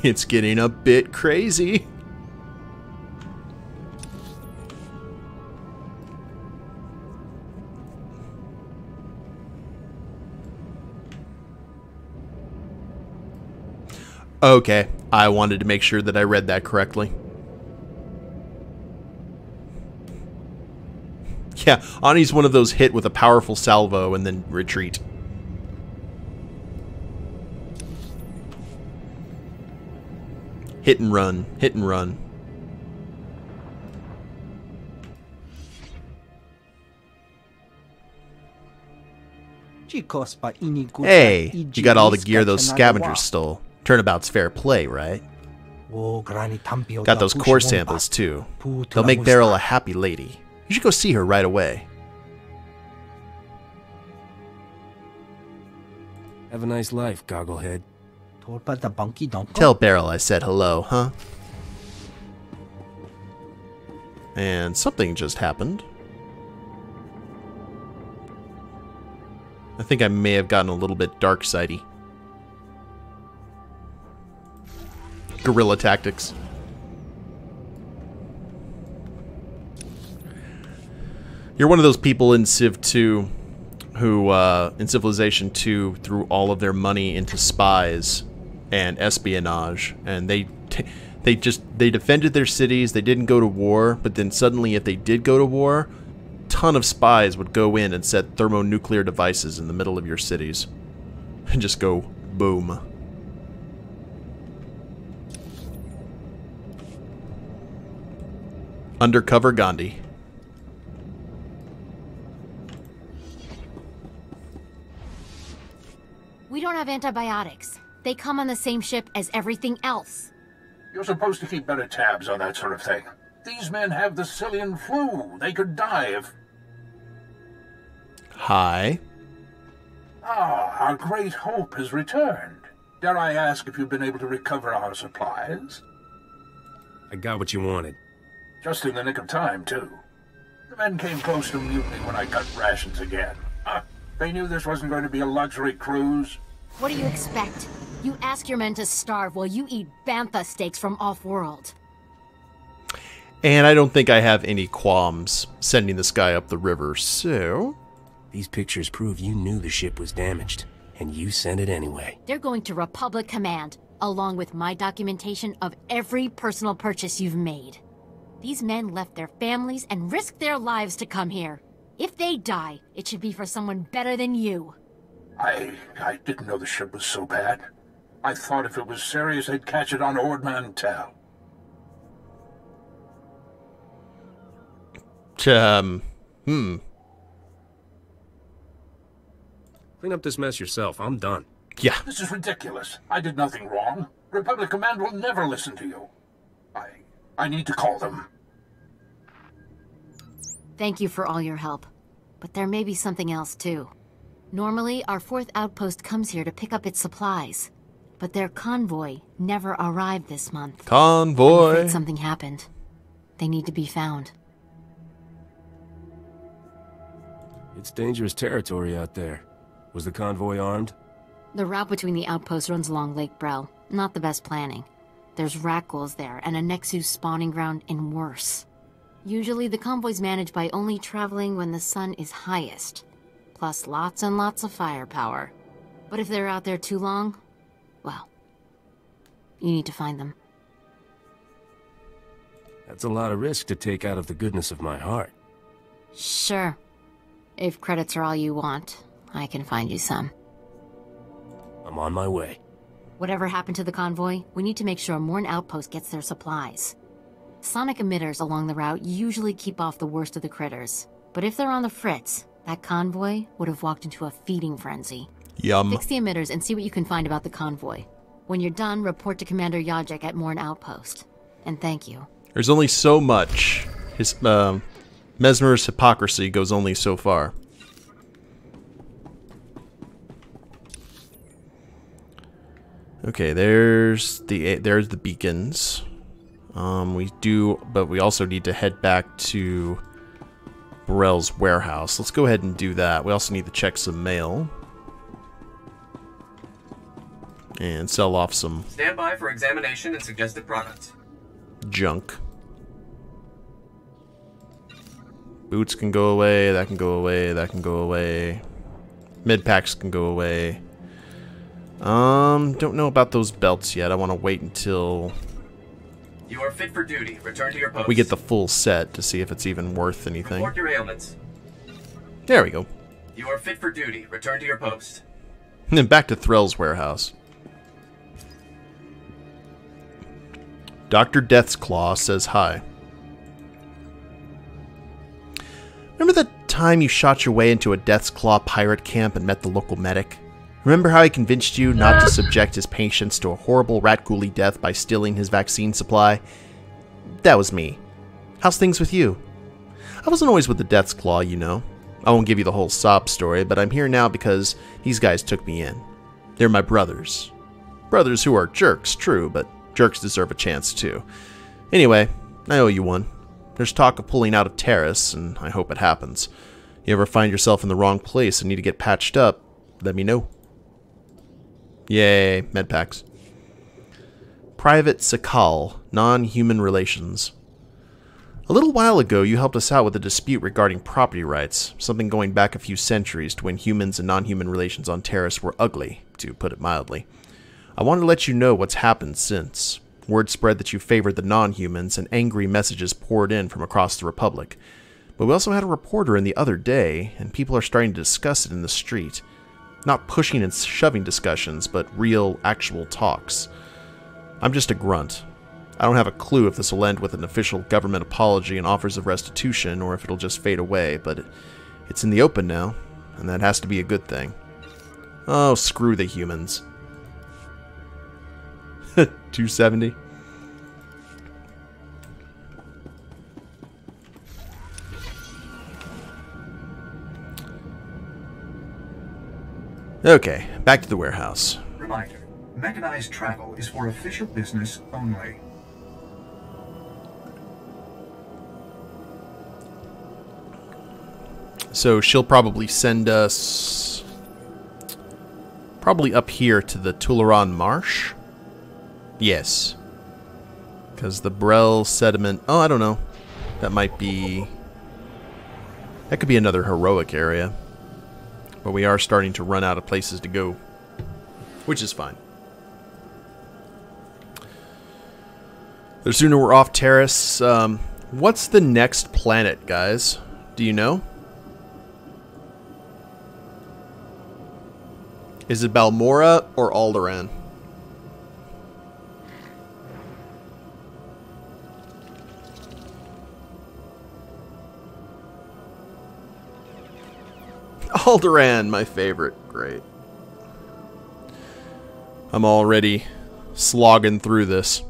It's getting a bit crazy. Okay, I wanted to make sure that I read that correctly. Yeah, Ani's one of those hit with a powerful salvo and then retreat. Hit and run, hit and run. Hey, you got all the gear those scavengers stole. Turnabout's fair play, right? Got those core samples, too. They'll make Beryl a happy lady. You should go see her right away. Have a nice life, Gogglehead. Tell Beryl I said hello, huh? And something just happened. I think I may have gotten a little bit dark-sidey. Guerrilla tactics. You're one of those people in Civ 2 who, in Civilization 2, threw all of their money into spies and espionage, and they defended their cities, they didn't go to war, but then suddenly if they did go to war, a ton of spies would go in and set thermonuclear devices in the middle of your cities. And just go boom. Undercover Gandhi. have antibiotics. They come on the same ship as everything else. You're supposed to keep better tabs on that sort of thing. These men have the Cillian flu. They could die if... Hi. Ah, our great hope has returned. Dare I ask if you've been able to recover our supplies? I got what you wanted. Just in the nick of time, too. The men came close to mutiny when I cut rations again. They knew this wasn't going to be a luxury cruise. What do you expect? You ask your men to starve while you eat bantha steaks from off-world. And I don't think I have any qualms sending this guy up the river, so... These pictures prove you knew the ship was damaged, and you sent it anyway. They're going to Republic Command, along with my documentation of every personal purchase you've made. These men left their families and risked their lives to come here. If they die, it should be for someone better than you. I didn't know the ship was so bad. I thought if it was serious, they'd catch it on Ord Mantell. Clean up this mess yourself. I'm done. Yeah. This is ridiculous. I did nothing wrong. Republic Command will never listen to you. I need to call them. Thank you for all your help. But there may be something else, too. Normally, our 4th outpost comes here to pick up its supplies. But their convoy never arrived this month. Convoy! I'm afraid something happened. They need to be found. It's dangerous territory out there. Was the convoy armed? The route between the outposts runs along Lake Brel. Not the best planning. There's rat ghouls there, and a Nexus spawning ground, and worse. Usually the convoy's managed by only traveling when the sun is highest. Plus lots and lots of firepower. But if they're out there too long, well, you need to find them. That's a lot of risk to take out of the goodness of my heart. Sure. If credits are all you want, I can find you some. I'm on my way. Whatever happened to the convoy, we need to make sure Morn Outpost gets their supplies. Sonic emitters along the route usually keep off the worst of the critters. But if they're on the fritz, that convoy would have walked into a feeding frenzy. Yum. Fix the emitters and see what you can find about the convoy. When you're done, report to Commander Yajek at Morn Outpost. And thank you. There's only so much. His Mesmyrrh's hypocrisy goes only so far. Okay, there's the beacons. But we also need to head back to Burrell's warehouse. Let's go ahead and do that. We also need to check some mail. And sell off some... Stand by for examination and suggested products. Junk. Boots can go away, that can go away, that can go away. Mid packs can go away. Don't know about those belts yet. I want to wait until... You are fit for duty. Return to your post. we get the full set to see if it's even worth anything. Report your ailments. There we go. You are fit for duty. Return to your post. And then back to Threll's warehouse. Dr. Deathsclaw says hi. Remember the time you shot your way into a Deathsclaw pirate camp and met the local medic? Remember how he convinced you not to subject his patients to a horrible rat-ghouly death by stealing his vaccine supply? That was me. How's things with you? I wasn't always with the Deathsclaw, you know. I won't give you the whole sob story, but I'm here now because these guys took me in. They're my brothers. Brothers who are jerks, true, but jerks deserve a chance too. Anyway, I owe you one. There's talk of pulling out of Taris, and I hope it happens. You ever find yourself in the wrong place and need to get patched up, let me know. Yay, medpacks. Private Sakal, non-human relations. A little while ago, you helped us out with a dispute regarding property rights, something going back a few centuries to when humans and non-human relations on Taris were ugly, to put it mildly. I want to let you know what's happened since. Word spread that you favored the non-humans, and angry messages poured in from across the Republic. But we also had a reporter in the other day, and people are starting to discuss it in the street. Not pushing and shoving discussions, but real, actual talks. I'm just a grunt. I don't have a clue if this will end with an official government apology and offers of restitution, or if it'll just fade away, but it's in the open now, and that has to be a good thing. Oh, screw the humans. 270. Okay, back to the warehouse. Reminder, mechanized travel is for official business only. So she'll probably send us probably up here to the Tularan Marsh. Yes. Because the Brel sediment... Oh, I don't know. That might be... That could be another heroic area. But we are starting to run out of places to go. Which is fine. The sooner we're off Taris. What's the next planet, guys? Do you know? Is it Balmora or Alderaan? Alderaan, my favorite. Great. I'm already slogging through this.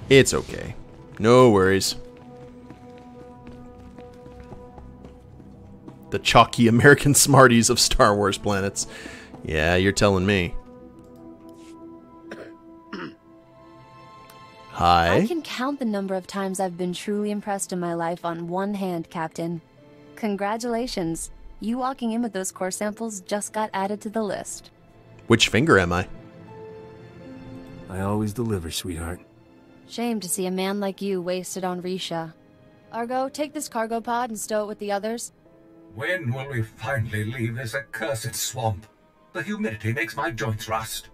It's okay. No worries. The chalky American Smarties of Star Wars planets. Yeah, you're telling me. Hi. I can count the number of times I've been truly impressed in my life on one hand, Captain. Congratulations. You walking in with those core samples just got added to the list. Which finger am I? I always deliver, sweetheart. Shame to see a man like you wasted on Risha. Argo, take this cargo pod and stow it with the others. When will we finally leave this accursed swamp? The humidity makes my joints rust.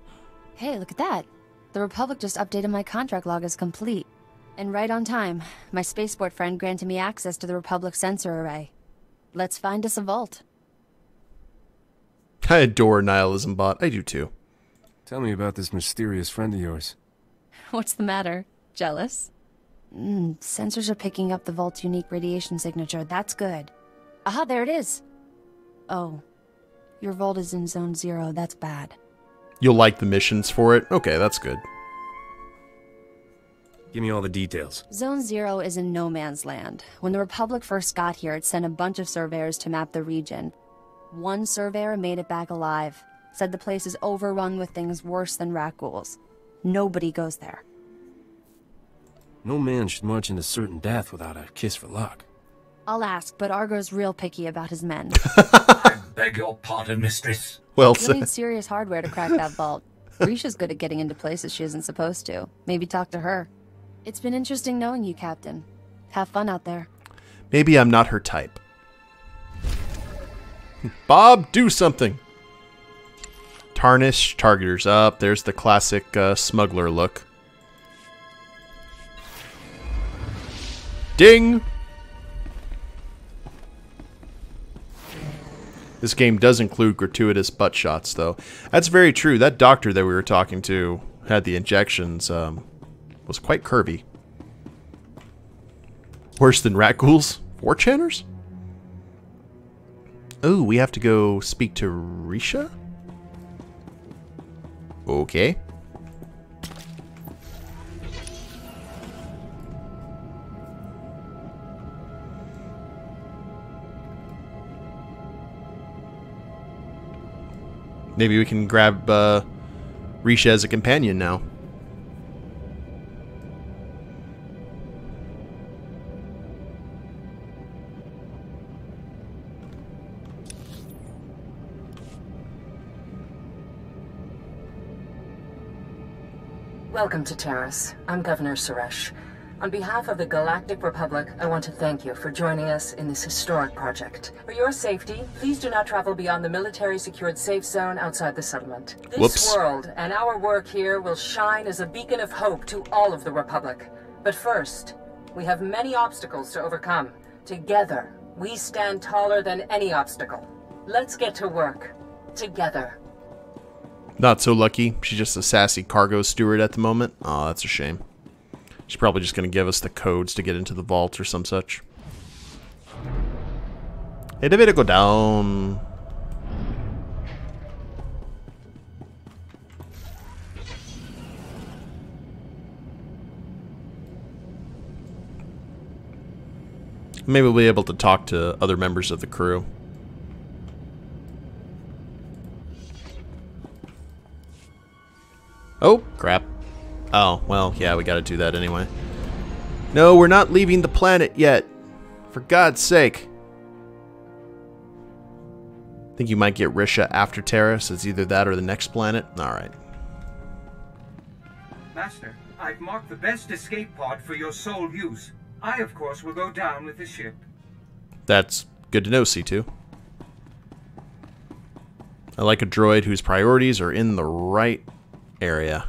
Hey, look at that. The Republic just updated my contract log as complete. And right on time. My spaceport friend granted me access to the Republic sensor array. Let's find us a vault. I adore Nihilism Bot. I do too. Tell me about this mysterious friend of yours. What's the matter? Jealous? Sensors are picking up the vault's unique radiation signature. That's good. Aha, there it is. Oh. Your vault is in Zone 0. That's bad. You'll like the missions for it? Okay, that's good. Give me all the details. Zone 0 is in no man's land. When the Republic first got here, it sent a bunch of surveyors to map the region. One surveyor made it back alive. Said the place is overrun with things worse than rat ghouls. Nobody goes there. No man should march into certain death without a kiss for luck. I'll ask, but Argo's real picky about his men. I beg your pardon, mistress. Well You'll need serious hardware to crack that vault. Risha's good at getting into places she isn't supposed to. Maybe talk to her. It's been interesting knowing you, Captain. Have fun out there. Maybe I'm not her type. Bob, do something. Tarnish targeters up. There's the classic smuggler look. Ding! This game does include gratuitous butt shots, though. That's very true. That doctor that we were talking to had the injections, was quite curvy. Worse than rat ghouls? 4chaners? Oh, we have to go speak to Risha? Okay. Maybe we can grab Risha as a companion now. Welcome to Taris. I'm Governor Suresh. On behalf of the Galactic Republic, I want to thank you for joining us in this historic project. For your safety, please do not travel beyond the military-secured safe zone outside the settlement. This world and our work here will shine as a beacon of hope to all of the Republic. But first, we have many obstacles to overcome. Together, we stand taller than any obstacle. Let's get to work. Together. Not so lucky. She's just a sassy cargo steward at the moment. Oh, that's a shame. She's probably just going to give us the codes to get into the vault or some such. Elevator go down. Maybe we'll be able to talk to other members of the crew. Oh, crap. Oh, well, yeah, we gotta do that anyway. No, we're not leaving the planet yet. For God's sake. I think you might get Risha after Taris. It's either that or the next planet. Alright. Master, I've marked the best escape pod for your sole use. I, of course, will go down with the ship. That's good to know, C2. I like a droid whose priorities are in the right area.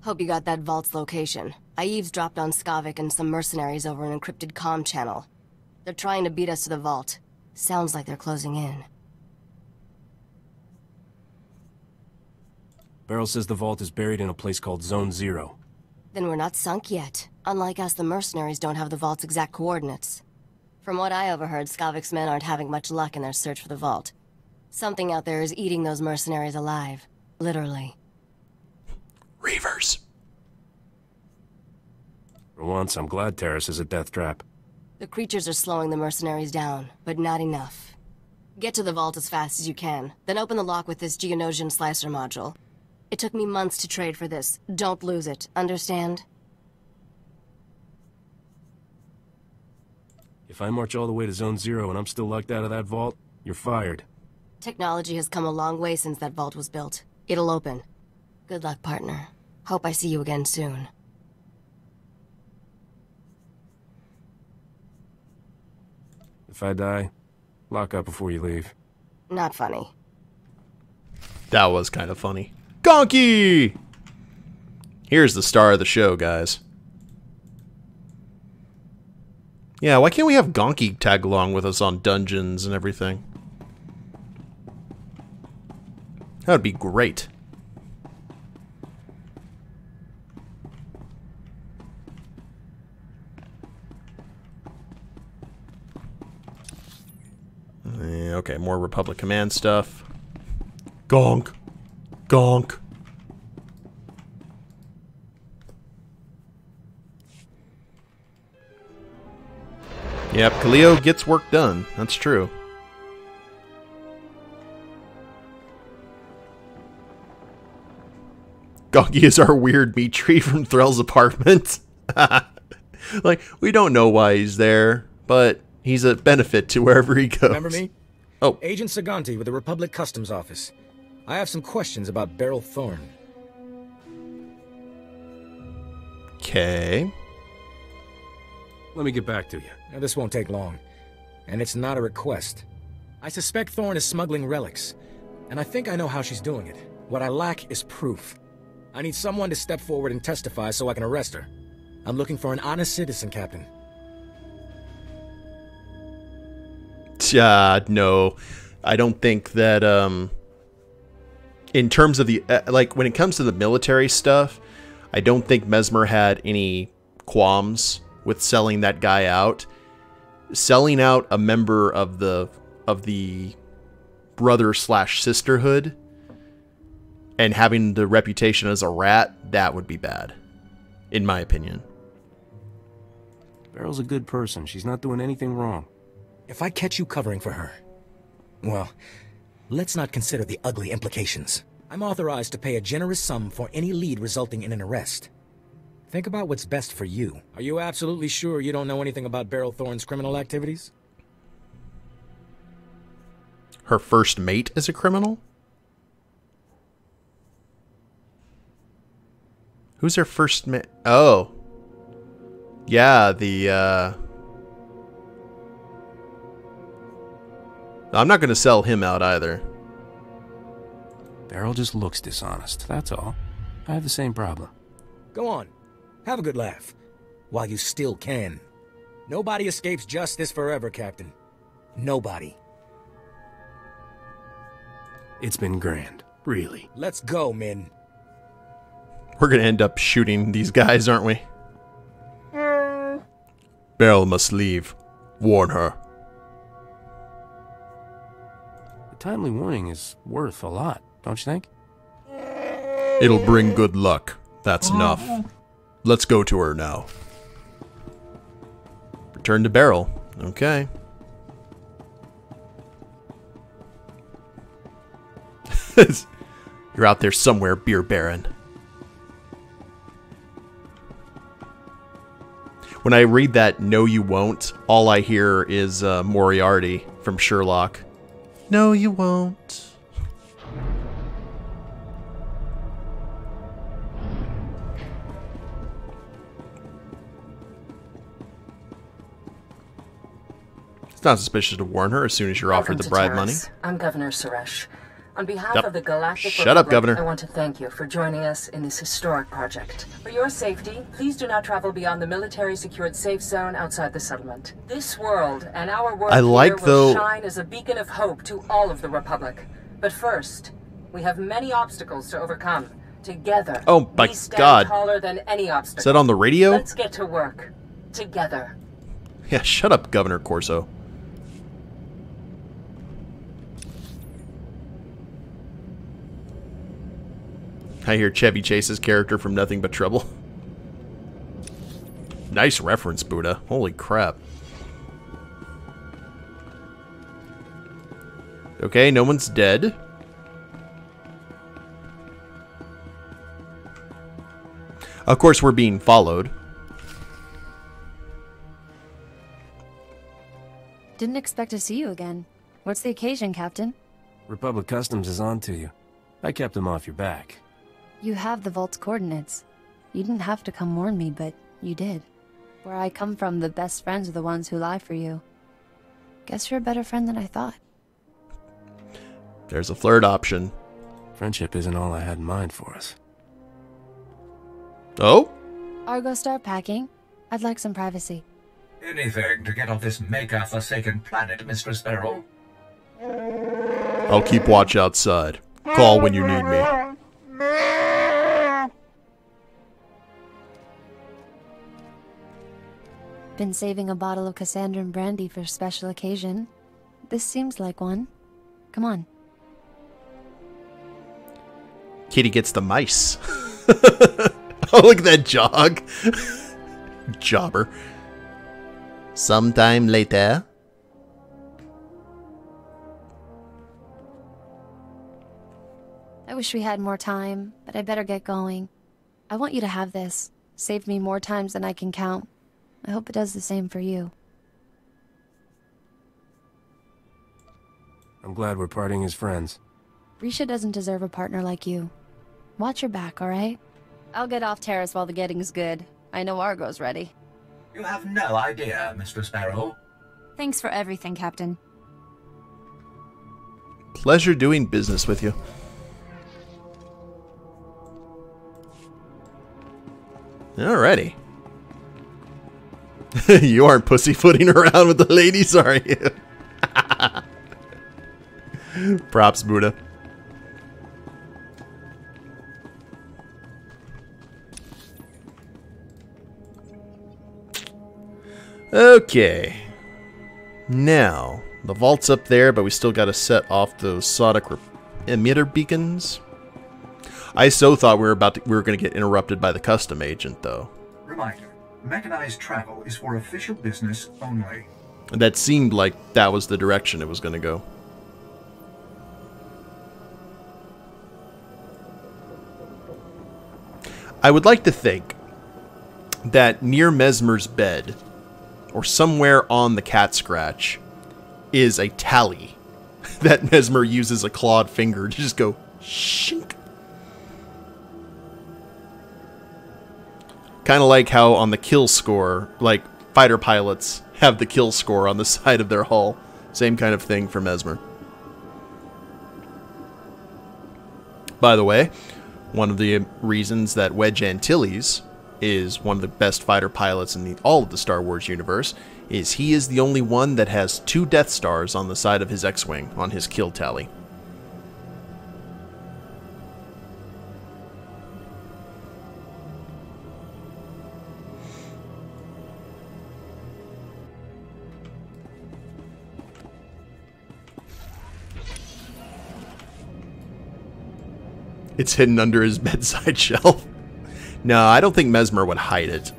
Hope you got that vault's location. I eavesdropped on Skavik and some mercenaries over an encrypted comm channel. They're trying to beat us to the vault. Sounds like they're closing in. Beryl says the vault is buried in a place called Zone 0. Then we're not sunk yet. Unlike us, the mercenaries don't have the vault's exact coordinates. From what I overheard, Skavik's men aren't having much luck in their search for the vault. Something out there is eating those mercenaries alive. Literally. Reavers. For once, I'm glad Taris is a death trap. The creatures are slowing the mercenaries down, but not enough. Get to the vault as fast as you can, then open the lock with this Geonosian slicer module. It took me months to trade for this. Don't lose it, understand? If I march all the way to Zone 0 and I'm still locked out of that vault, you're fired. Technology has come a long way since that vault was built. It'll open. Good luck, partner. Hope I see you again soon. If I die, lock up before you leave. Not funny. That was kind of funny. Gonky! Here's the star of the show, guys. Yeah, why can't we have Gonky tag along with us on dungeons and everything? That would be great. Okay, more Republic Command stuff. Gonk. Gonk. Yep, Kaleo gets work done. That's true. Gonky is our weird meat tree from Threll's apartment. Like, we don't know why he's there, but he's a benefit to wherever he goes. Remember me? Oh. Agent Saganti with the Republic Customs Office. I have some questions about Beryl Thorne. Okay. Let me get back to you. Now, this won't take long. And it's not a request. I suspect Thorne is smuggling relics. And I think I know how she's doing it. What I lack is proof. I need someone to step forward and testify so I can arrest her. I'm looking for an honest citizen, Captain. No. I don't think that, in terms of the, like, when it comes to the military stuff, I don't think Mesmyrrh had any qualms with selling that guy out. Selling out a member of the brother/sisterhood and having the reputation as a rat, that would be bad, in my opinion. Beryl's a good person. She's not doing anything wrong. If I catch you covering for her, well, let's not consider the ugly implications. I'm authorized to pay a generous sum for any lead resulting in an arrest. Think about what's best for you. Are you absolutely sure you don't know anything about Beryl Thorne's criminal activities? Her first mate is a criminal? Who's her first mate? Oh. Yeah, I'm not going to sell him out either. Beryl just looks dishonest, that's all. I have the same problem. Go on. Have a good laugh. While you still can. Nobody escapes justice forever, Captain. Nobody. It's been grand, really. Let's go, Min. We're gonna end up shooting these guys, aren't we? Beryl must leave. Warn her. A timely warning is worth a lot, don't you think? It'll bring good luck. That's enough. Let's go to her now. Return to Beryl. Okay. You're out there somewhere, Beer Baron. When I read that, no you won't, all I hear is Moriarty from Sherlock. No you won't. It's not suspicious to warn her as soon as you're offered the bribe money. I'm Governor Suresh. On behalf Yep. of the Galactic Shut up, Republic, Governor. I want to thank you for joining us in this historic project. For your safety, please do not travel beyond the military-secured safe zone outside the settlement. This world and our world I like, here will though- shine as a beacon of hope to all of the Republic. But first, we have many obstacles to overcome. Together, Oh my we stand God. taller than any obstacle. Is that on the radio? Let's get to work. Together. Yeah, shut up, Governor Corso. I hear Chevy Chase's character from Nothing But Trouble. Nice reference, Buddha. Holy crap. Okay, no one's dead. Of course, we're being followed. Didn't expect to see you again. What's the occasion, Captain? Republic Customs is on to you. I kept them off your back. You have the vault's coordinates. You didn't have to come warn me, but you did. Where I come from, the best friends are the ones who lie for you. Guess you're a better friend than I thought. There's a flirt option. Friendship isn't all I had in mind for us. Oh? Argo, start packing. I'd like some privacy. Anything to get off this Maker-forsaken planet, Mistress Beryl. I'll keep watch outside. Call when you need me. Been saving a bottle of Cassandran brandy for special occasion. This seems like one. Come on. Kitty gets the mice. Oh, look at that jog. Jobber. Sometime later. I wish we had more time, but I better get going. I want you to have this. Saved me more times than I can count. I hope it does the same for you. I'm glad we're parting as friends. Risha doesn't deserve a partner like you. Watch your back, alright? I'll get off Taris while the getting's good. I know Argo's ready. You have no idea, Mistress Beryl. Thanks for everything, Captain. Pleasure doing business with you. Alrighty. You aren't pussyfooting around with the ladies, are you? Props, Buddha. Okay. Now, the vault's up there, but we still got to set off those sonic emitter beacons. I so thought we were going to get interrupted by the custom agent, though. Reminder: mechanized travel is for official business only. And that seemed like that was the direction it was going to go. I would like to think that near Mesmyrrh's bed, or somewhere on the cat scratch, is a tally that Mesmyrrh uses a clawed finger to just go shink. Kind of like how on the kill score, like fighter pilots have the kill score on the side of their hull. Same kind of thing for Mesmyrrh. By the way, one of the reasons that Wedge Antilles is one of the best fighter pilots in all of the Star Wars universe is he is the only one that has 2 Death Stars on the side of his X-Wing on his kill tally. It's hidden under his bedside shelf. No, I don't think Mesmyrrh would hide it.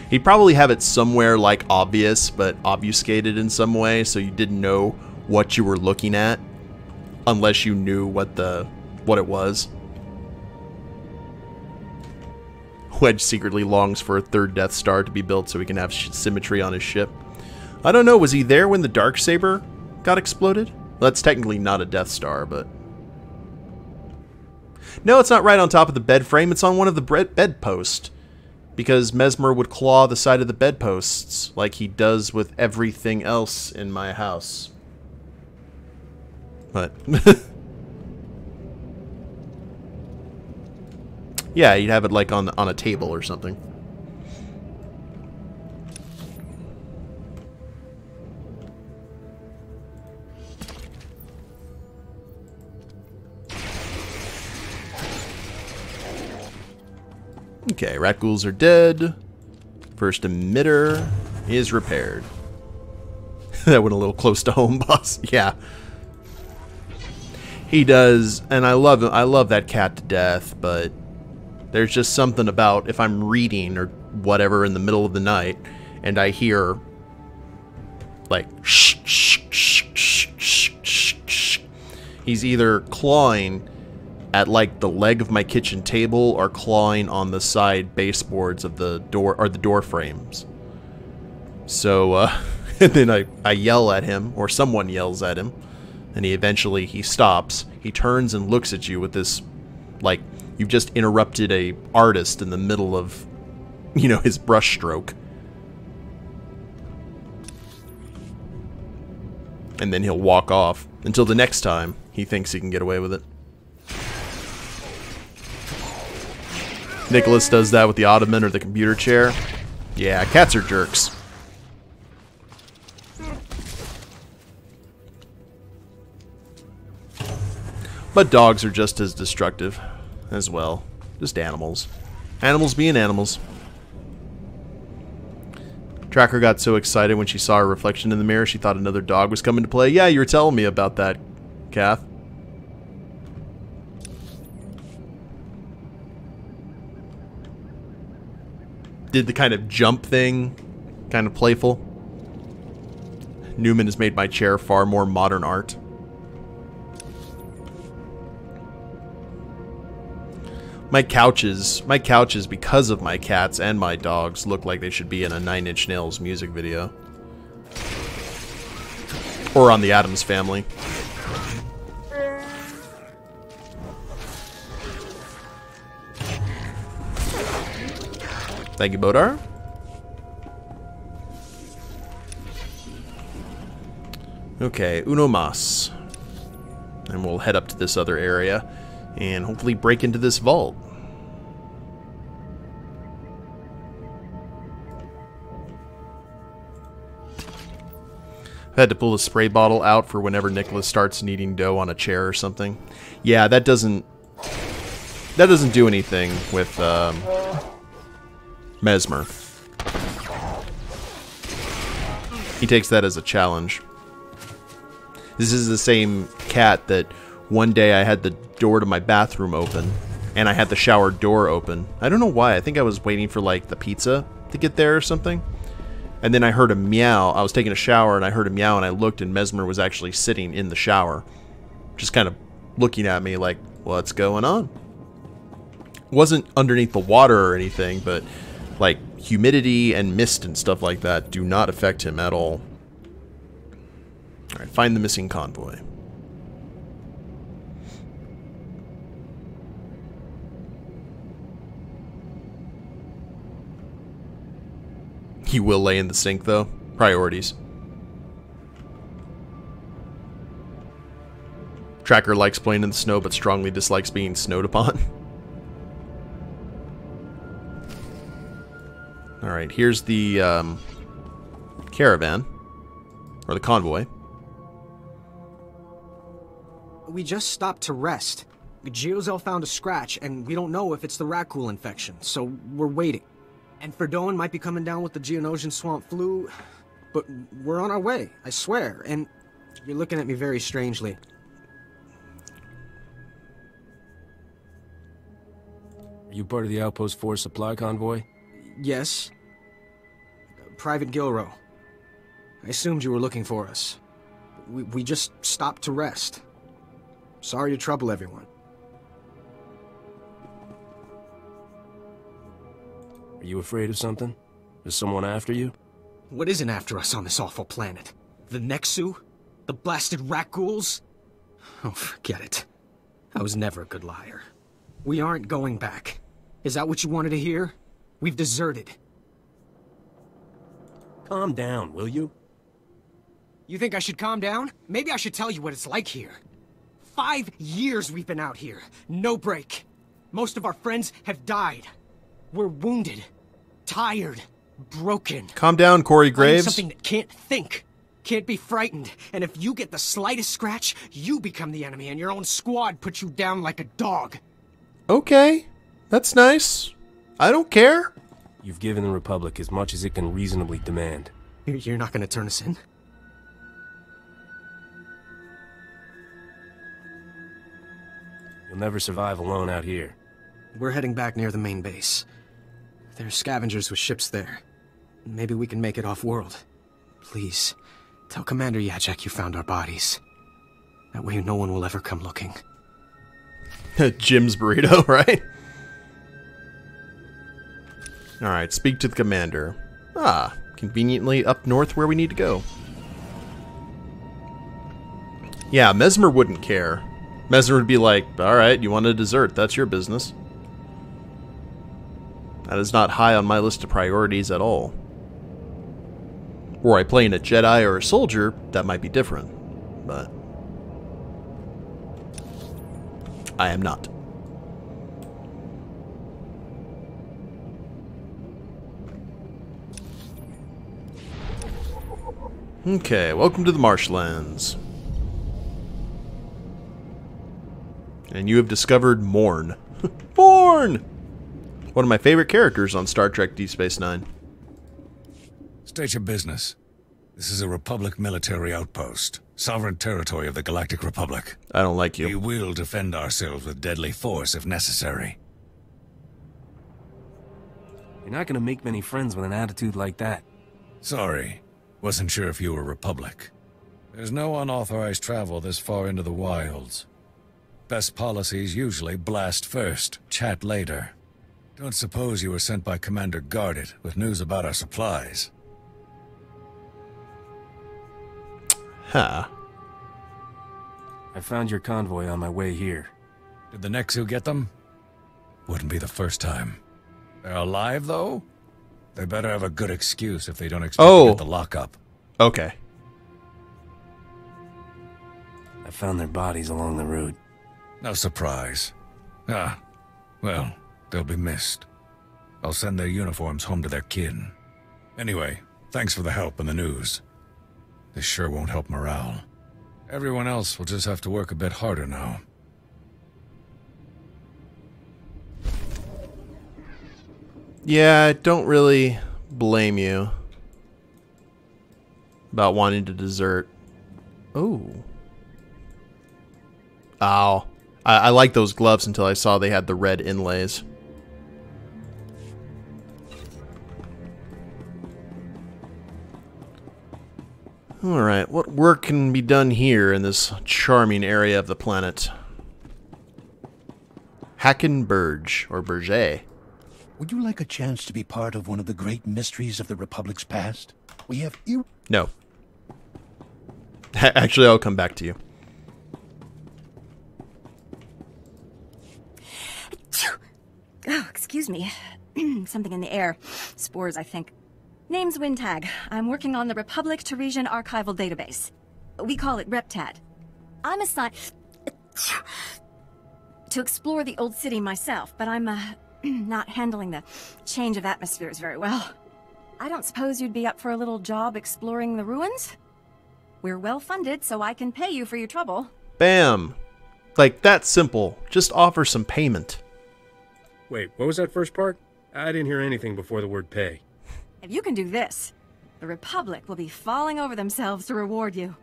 He'd probably have it somewhere, like, obvious, but obfuscated in some way, so you didn't know what you were looking at, unless you knew what it was. Wedge secretly longs for a third Death Star to be built so he can have symmetry on his ship. I don't know, was he there when the Darksaber got exploded? Well, that's technically not a Death Star, but... No, it's not right on top of the bed frame, it's on one of the bedposts. Because Mesmyrrh would claw the side of the bedposts, like he does with everything else in my house. But... yeah, you'd have it like on a table or something. Okay, rat ghouls are dead. First emitter is repaired. That went a little close to home, boss. Yeah. He does, and I love that cat to death, but there's just something about if I'm reading or whatever in the middle of the night and I hear like shh, shh, shh, shh, shh, shh, shh. He's either clawing at like the leg of my kitchen table or clawing on the side baseboards of the door or the door frames. So and then I yell at him, or someone yells at him, and he stops. He turns and looks at you with this, like, you've just interrupted a artist in the middle of, you know, his brush stroke. And then he'll walk off until the next time he thinks he can get away with it. Nicholas does that with the ottoman or the computer chair. Yeah, cats are jerks. But dogs are just as destructive as well. Just animals. Animals being animals. Tracker got so excited when she saw her reflection in the mirror, she thought another dog was coming to play. Yeah, you were telling me about that, Kath. Did the kind of jump thing, kind of playful. Newman has made my chair far more modern art. My couches, because of my cats and my dogs, look like they should be in a Nine Inch Nails music video. Or on the Addams Family. Thank you, Bodar. Okay, uno mas. And we'll head up to this other area and hopefully break into this vault. I had to pull the spray bottle out for whenever Nicholas starts kneading dough on a chair or something. Yeah, that doesn't do anything with Mesmyrrh. He takes that as a challenge. This is the same cat that one day I had the door to my bathroom open, and I had the shower door open. I don't know why. I think I was waiting for, like, the pizza to get there or something. And then I heard a meow. I was taking a shower, and I heard a meow, and I looked, and Mesmyrrh was actually sitting in the shower. Just kind of looking at me like, what's going on? Wasn't underneath the water or anything, but, like, humidity and mist and stuff like that do not affect him at all. Alright, find the missing convoy. He will lay in the sink, though. Priorities. Tracker likes playing in the snow, but strongly dislikes being snowed upon. Alright, here's the caravan. Or the convoy. We just stopped to rest. Geozel found a scratch, and we don't know if it's the rat ghoul infection, so we're waiting. And Ferdoin might be coming down with the Geonosian swamp flu, but we're on our way, I swear, and you're looking at me very strangely. Are you part of the Outpost 4 supply convoy? Yes. Private Gilrow. I assumed you were looking for us. We just stopped to rest. Sorry to trouble everyone. Are you afraid of something? Is someone after you? What isn't after us on this awful planet? The Nexu? The blasted rat ghouls? Oh, forget it. I was never a good liar. We aren't going back. Is that what you wanted to hear? We've deserted. Calm down, will you? You think I should calm down? Maybe I should tell you what it's like here. 5 years we've been out here. No break. Most of our friends have died. We're wounded, tired, broken. Calm down, Corey Graves. Something that can't think, can't be frightened. And if you get the slightest scratch, you become the enemy and your own squad puts you down like a dog. Okay, that's nice. I don't care. You've given the Republic as much as it can reasonably demand. You're not going to turn us in? You'll never survive alone out here. We're heading back near the main base. There's scavengers with ships there. Maybe we can make it off-world. Please, tell Commander Yajek you found our bodies. That way no one will ever come looking. Jim's burrito, right? Alright, speak to the commander. Ah, conveniently up north where we need to go. Yeah, Mesmyrrh wouldn't care. Mesmyrrh would be like, alright, you want a dessert, that's your business. That is not high on my list of priorities at all. Were I playing a Jedi or a soldier, that might be different. But I am not. Okay, welcome to the marshlands. And you have discovered Morn. Morn! One of my favorite characters on Star Trek Deep Space Nine. State your business. This is a Republic military outpost. Sovereign territory of the Galactic Republic. I don't like you. We will defend ourselves with deadly force if necessary. You're not gonna make many friends with an attitude like that. Sorry. Wasn't sure if you were Republic. There's no unauthorized travel this far into the wilds. Best policies usually blast first, chat later. Don't suppose you were sent by Commander Gardet with news about our supplies. Huh. I found your convoy on my way here. Did the Nexu get them? Wouldn't be the first time. They're alive, though? They better have a good excuse if they don't expect to get the lockup. Okay. I found their bodies along the route. No surprise. Ah, well, they'll be missed. I'll send their uniforms home to their kin. Anyway, thanks for the help and the news. This sure won't help morale. Everyone else will just have to work a bit harder now. Yeah, I don't really blame you about wanting to desert. Oh. Ow. I like those gloves until I saw they had the red inlays. Alright, what work can be done here in this charming area of the planet? Hackenberg, or Berger. Would you like a chance to be part of one of the great mysteries of the Republic's past? We have No. Actually, I'll come back to you. Oh, excuse me. Something in the air. Spores, I think. Name's Wintag. I'm working on the Republic Tarisian archival database. We call it RepTad. I'm assigned to explore the old city myself, but I'm not handling the change of atmospheres very well. I don't suppose you'd be up for a little job exploring the ruins? We're well funded, so I can pay you for your trouble. Bam! Like, that's simple. Just offer some payment. Wait, what was that first part? I didn't hear anything before the word pay. If you can do this, the Republic will be falling over themselves to reward you.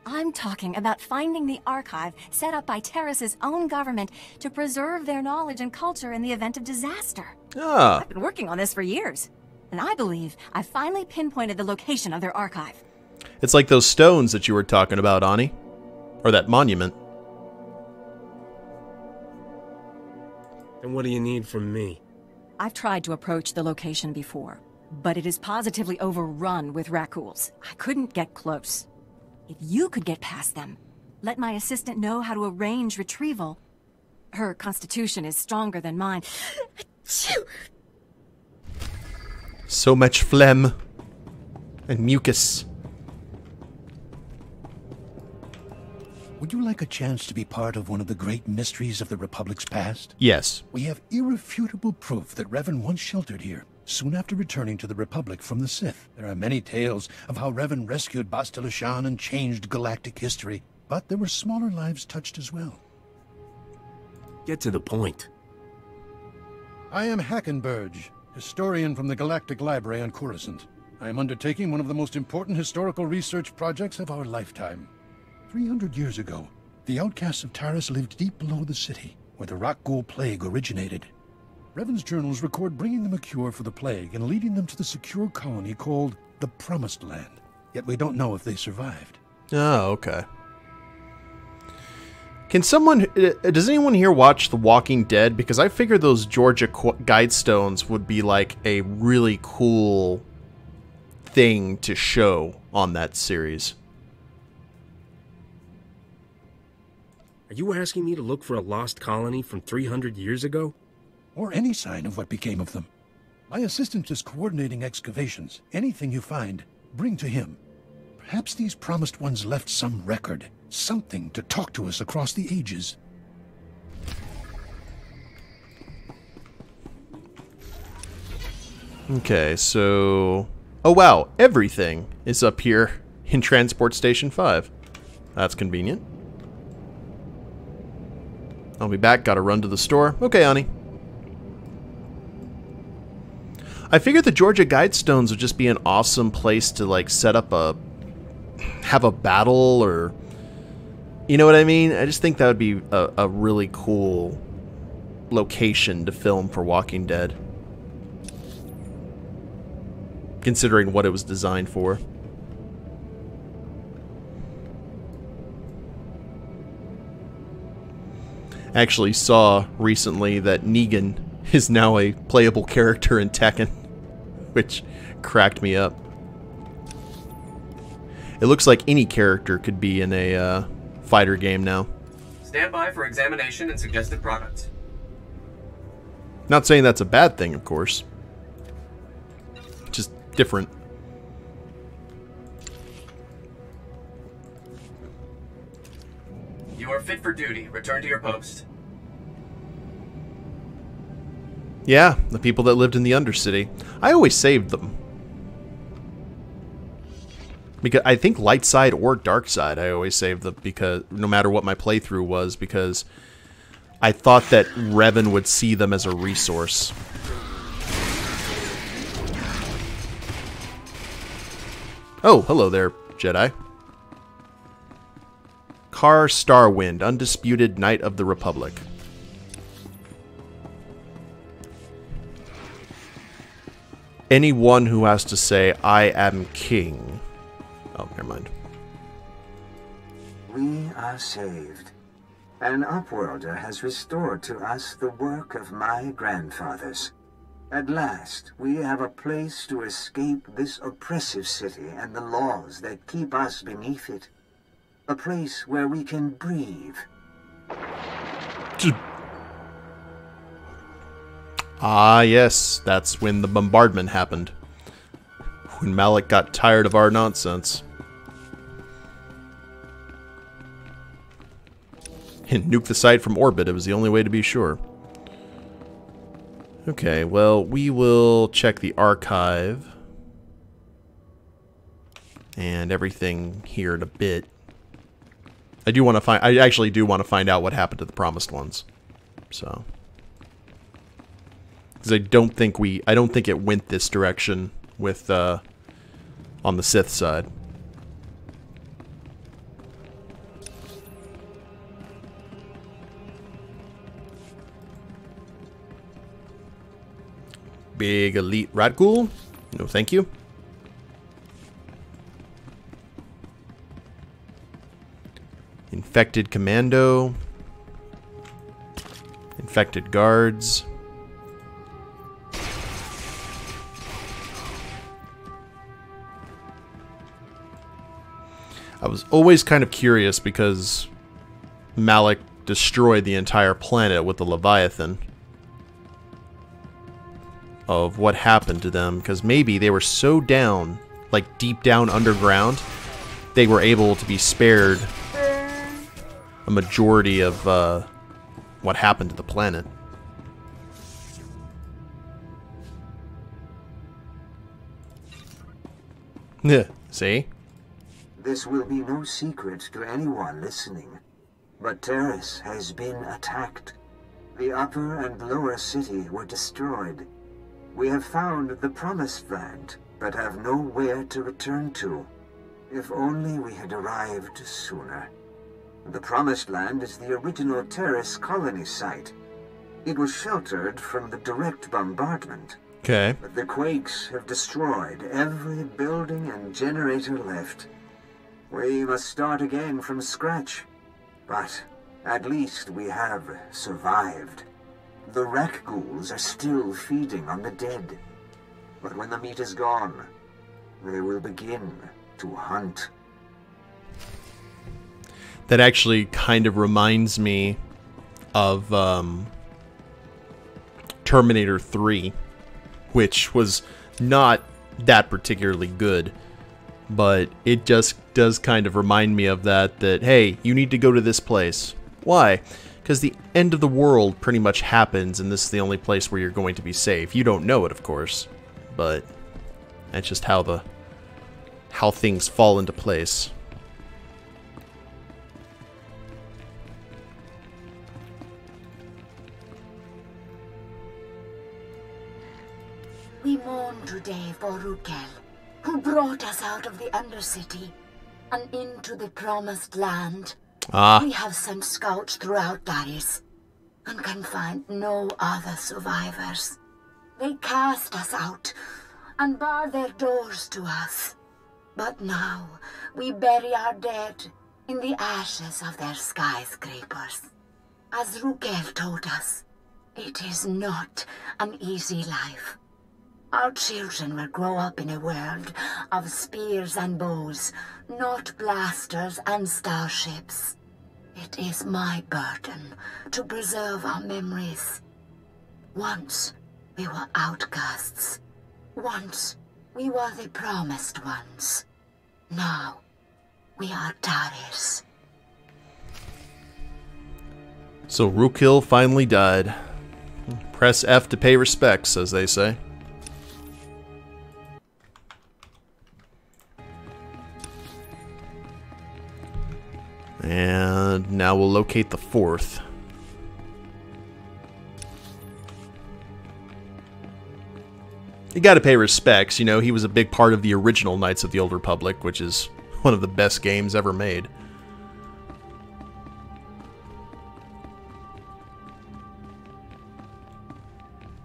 I'm talking about finding the archive set up by Taris's own government to preserve their knowledge and culture in the event of disaster. Ah. I've been working on this for years, and I believe I finally pinpointed the location of their archive. It's like those stones that you were talking about, Ani. Or that monument. And what do you need from me? I've tried to approach the location before, but it is positively overrun with raccoons. I couldn't get close. If you could get past them, let my assistant know how to arrange retrieval. Her constitution is stronger than mine. So much phlegm and mucus. Would you like a chance to be part of one of the great mysteries of the Republic's past? Yes. We have irrefutable proof that Revan once sheltered here, soon after returning to the Republic from the Sith. There are many tales of how Revan rescued Bastila Shan and changed galactic history, but there were smaller lives touched as well. Get to the point. I am Hackenberg, historian from the Galactic Library on Coruscant. I am undertaking one of the most important historical research projects of our lifetime. 300 years ago, the Outcasts of Taris lived deep below the city, where the Rakghoul plague originated. Revan's journals record bringing them a cure for the plague and leading them to the secure colony called the Promised Land. Yet we don't know if they survived. Oh, okay. Does anyone here watch The Walking Dead? Because I figured those Georgia Guidestones would be like a really cool thing to show on that series. Are you asking me to look for a lost colony from 300 years ago? Or any sign of what became of them. My assistant is coordinating excavations. Anything you find, bring to him. Perhaps these promised ones left some record, something to talk to us across the ages. Okay, so... Oh wow, everything is up here in Transport Station 5. That's convenient. I'll be back, gotta run to the store. Okay, Ani. I figured the Georgia Guidestones would just be an awesome place to, like, set up have a battle, or... You know what I mean? I just think that would be a really cool location to film for Walking Dead. Considering what it was designed for. Actually saw recently that Negan is now a playable character in Tekken, which cracked me up. It looks like any character could be in a fighter game now. Stand by for examination and suggested products. Not saying that's a bad thing, of course. Just different. You are fit for duty. Return to your post. Yeah, the people that lived in the Undercity. I always saved them. Because I think light side or dark side, I always saved them, because no matter what my playthrough was, because I thought that Revan would see them as a resource. Oh, hello there, Jedi. Kar Starwind, undisputed Knight of the Republic. Anyone who has to say, I am king. Oh, never mind. We are saved. An Upworlder has restored to us the work of my grandfathers. At last, we have a place to escape this oppressive city and the laws that keep us beneath it. A place where we can breathe. Ah, yes, that's when the bombardment happened. When Malik got tired of our nonsense. And nuke the site from orbit, it was the only way to be sure. Okay, well, we will check the archive. And everything here in a bit. I actually do want to find out what happened to the promised ones. So. Because I don't think it went this direction with on the Sith side. Big elite rat ghoul? No, thank you. Infected commando. Infected guards. I was always kind of curious because Malik destroyed the entire planet with the Leviathan. Of what happened to them, because maybe they were so down, like deep down underground, they were able to be spared a majority of what happened to the planet. Yeah, see? This will be no secret to anyone listening, but Taris has been attacked. The upper and lower city were destroyed. We have found the Promised Land, but have nowhere to return to. If only we had arrived sooner. The Promised Land is the original Taris colony site. It was sheltered from the direct bombardment. Okay. But the quakes have destroyed every building and generator left. We must start again from scratch. But at least we have survived. The rat ghouls are still feeding on the dead. But when the meat is gone, they will begin to hunt. That actually kind of reminds me of Terminator 3, which was not that particularly good, but it just does kind of remind me of that, hey, you need to go to this place. Why? Because the end of the world pretty much happens, and this is the only place where you're going to be safe. You don't know it, of course, but that's just how things fall into place. We mourn today for Rukel, who brought us out of the Undercity and into the Promised Land. We have sent scouts throughout Taris and can find no other survivors. They cast us out and bar their doors to us. But now we bury our dead in the ashes of their skyscrapers. As Rukel told us, it is not an easy life. Our children will grow up in a world of spears and bows, not blasters and starships. It is my burden to preserve our memories. Once we were outcasts. Once we were the promised ones. Now we are Taris. So Rukel finally died. Press F to pay respects, as they say. And now we'll locate the fourth. You gotta pay respects, you know, he was a big part of the original Knights of the Old Republic, which is one of the best games ever made.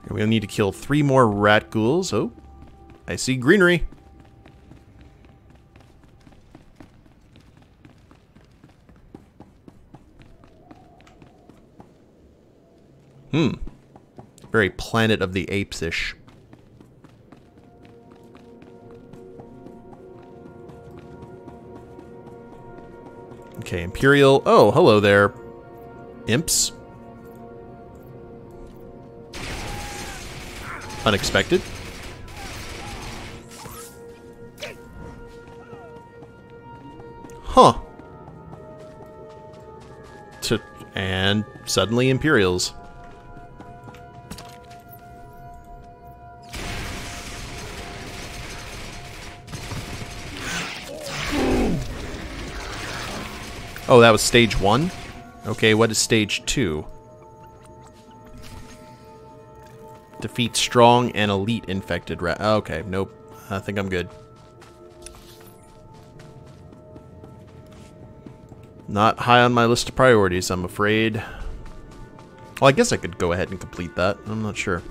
And we'll need to kill 3 more rat ghouls. Oh, I see greenery. Very Planet of the Apes-ish. Okay, Imperial. Oh, hello there, imps. Unexpected. Huh. And suddenly Imperials. Oh, that was stage 1? Okay, what is stage 2? Defeat strong and elite infected rat. Okay, nope. I think I'm good. Not high on my list of priorities, I'm afraid. Well, I guess I could go ahead and complete that. I'm not sure.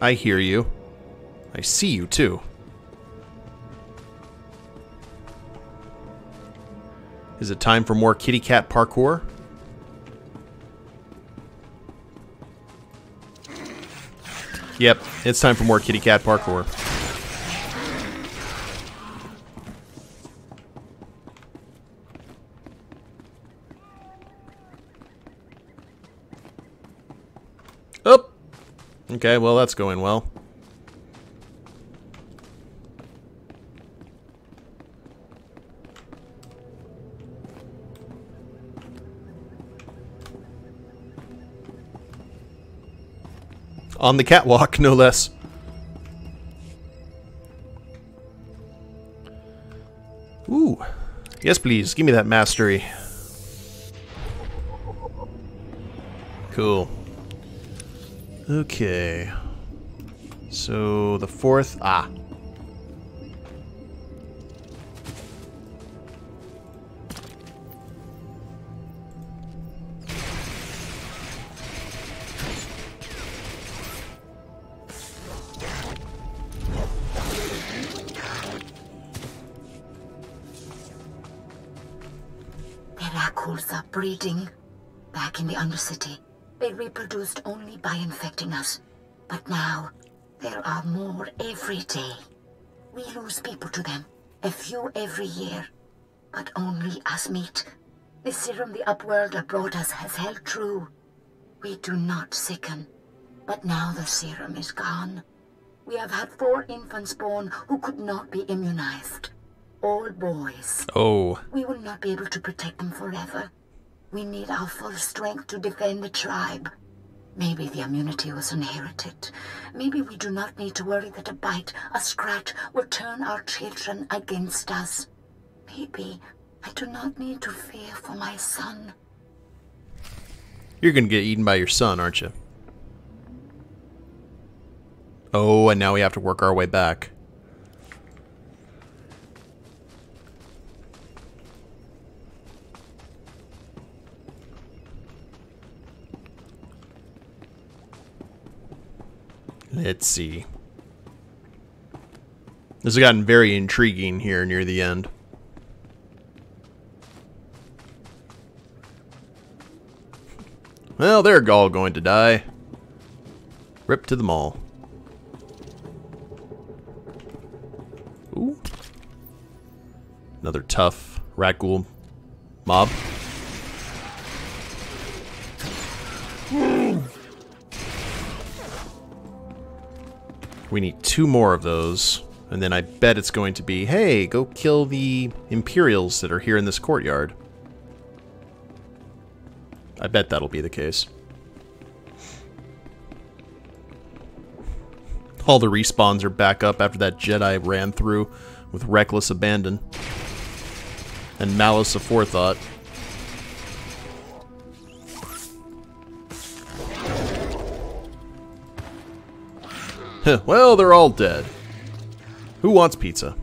I hear you. I see you, too. Is it time for more kitty cat parkour? Yep, it's time for more kitty cat parkour. Oh! Okay, well, that's going well. On the catwalk, no less. Ooh. Yes, please. Give me that mastery. Cool. Okay. So, the fourth... Ah. Breeding. Back in the Undercity, they reproduced only by infecting us. But now, there are more every day. We lose people to them, a few every year. But only as meat. The serum the Upworlder brought us has held true. We do not sicken. But now the serum is gone. We have had 4 infants born who could not be immunized. All boys. Oh. We will not be able to protect them forever. We need our full strength to defend the tribe. Maybe the immunity was inherited. Maybe we do not need to worry that a bite, a scratch, will turn our children against us. Maybe I do not need to fear for my son. You're gonna get eaten by your son, aren't you? Oh, and now we have to work our way back. Let's see. This has gotten very intriguing here near the end. Well, they're all going to die. Rip to them all. Ooh. Another tough rat ghoul mob. We need 2 more of those, and then I bet it's going to be, hey, go kill the Imperials that are here in this courtyard. I bet that'll be the case. All the respawns are back up after that Jedi ran through with reckless abandon and malice aforethought. Well, they're all dead. Who wants pizza?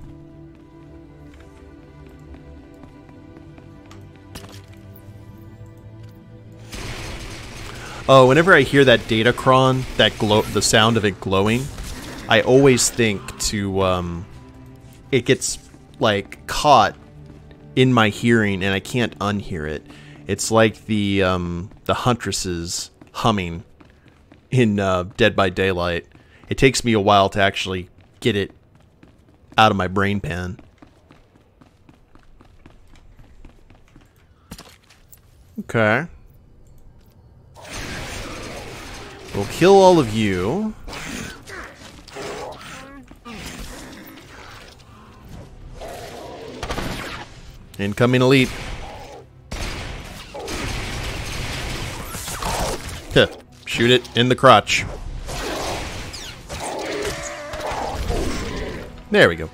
Oh, whenever I hear that datacron, the sound of it glowing, I always think to, it gets, like, caught in my hearing and I can't unhear it. It's like the Huntresses humming in Dead by Daylight. It takes me a while to actually get it out of my brain pan. Okay. We'll kill all of you. Incoming elite. Shoot it in the crotch. There we go.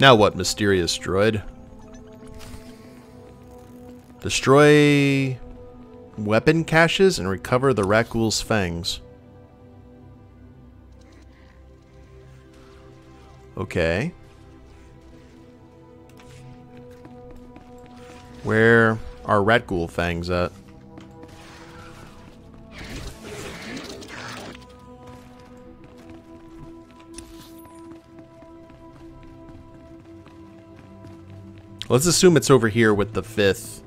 Now what, mysterious droid? Destroy weapon caches and recover the Rakghoul's fangs. Okay. Where are Rakghoul fangs at? Let's assume it's over here with the 5th.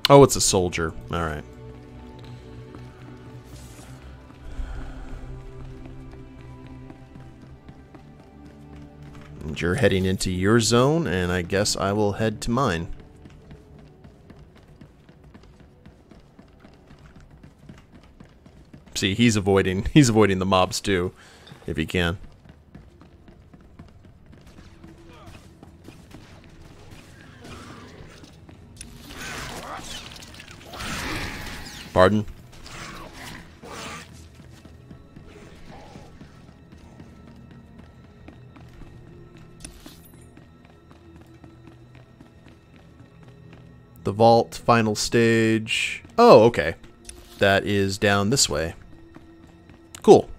Oh, it's a soldier. Alright. And you're heading into your zone, and I guess I will head to mine. See, he's avoiding the mobs too, if he can. Pardon? The vault, final stage. Oh, okay. That is down this way. Cool.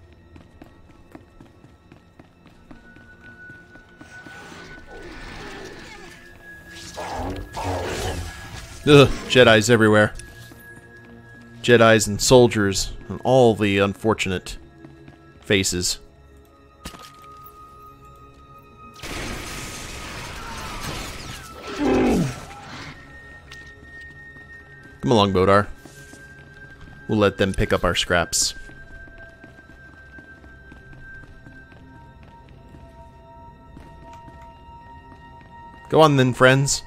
Ugh, Jedis everywhere. Jedis and soldiers and all the unfortunate faces. Come along, Bodar. We'll let them pick up our scraps. Go on then, friends.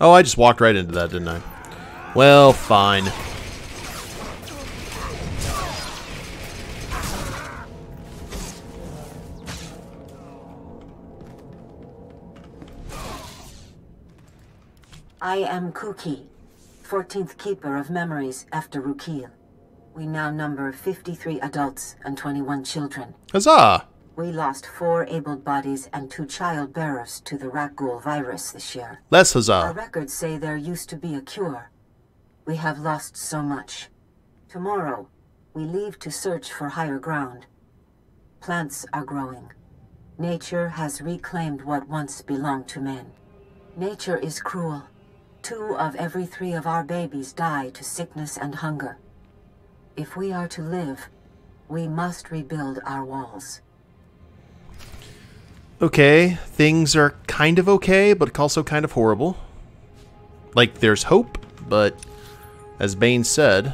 Oh, I just walked right into that, didn't I? Well, fine. I am Kuki, 14th Keeper of Memories after Rukil. We now number 53 adults and 21 children. Huzzah! We lost 4 able bodies and 2 child bearers to the Rakghoul virus this year. Less huzzah. Our records say there used to be a cure. We have lost so much. Tomorrow, we leave to search for higher ground. Plants are growing. Nature has reclaimed what once belonged to men. Nature is cruel. 2 of every 3 of our babies die to sickness and hunger. If we are to live, we must rebuild our walls. Okay, things are kind of okay, but also kind of horrible. Like, there's hope, but as Bane said,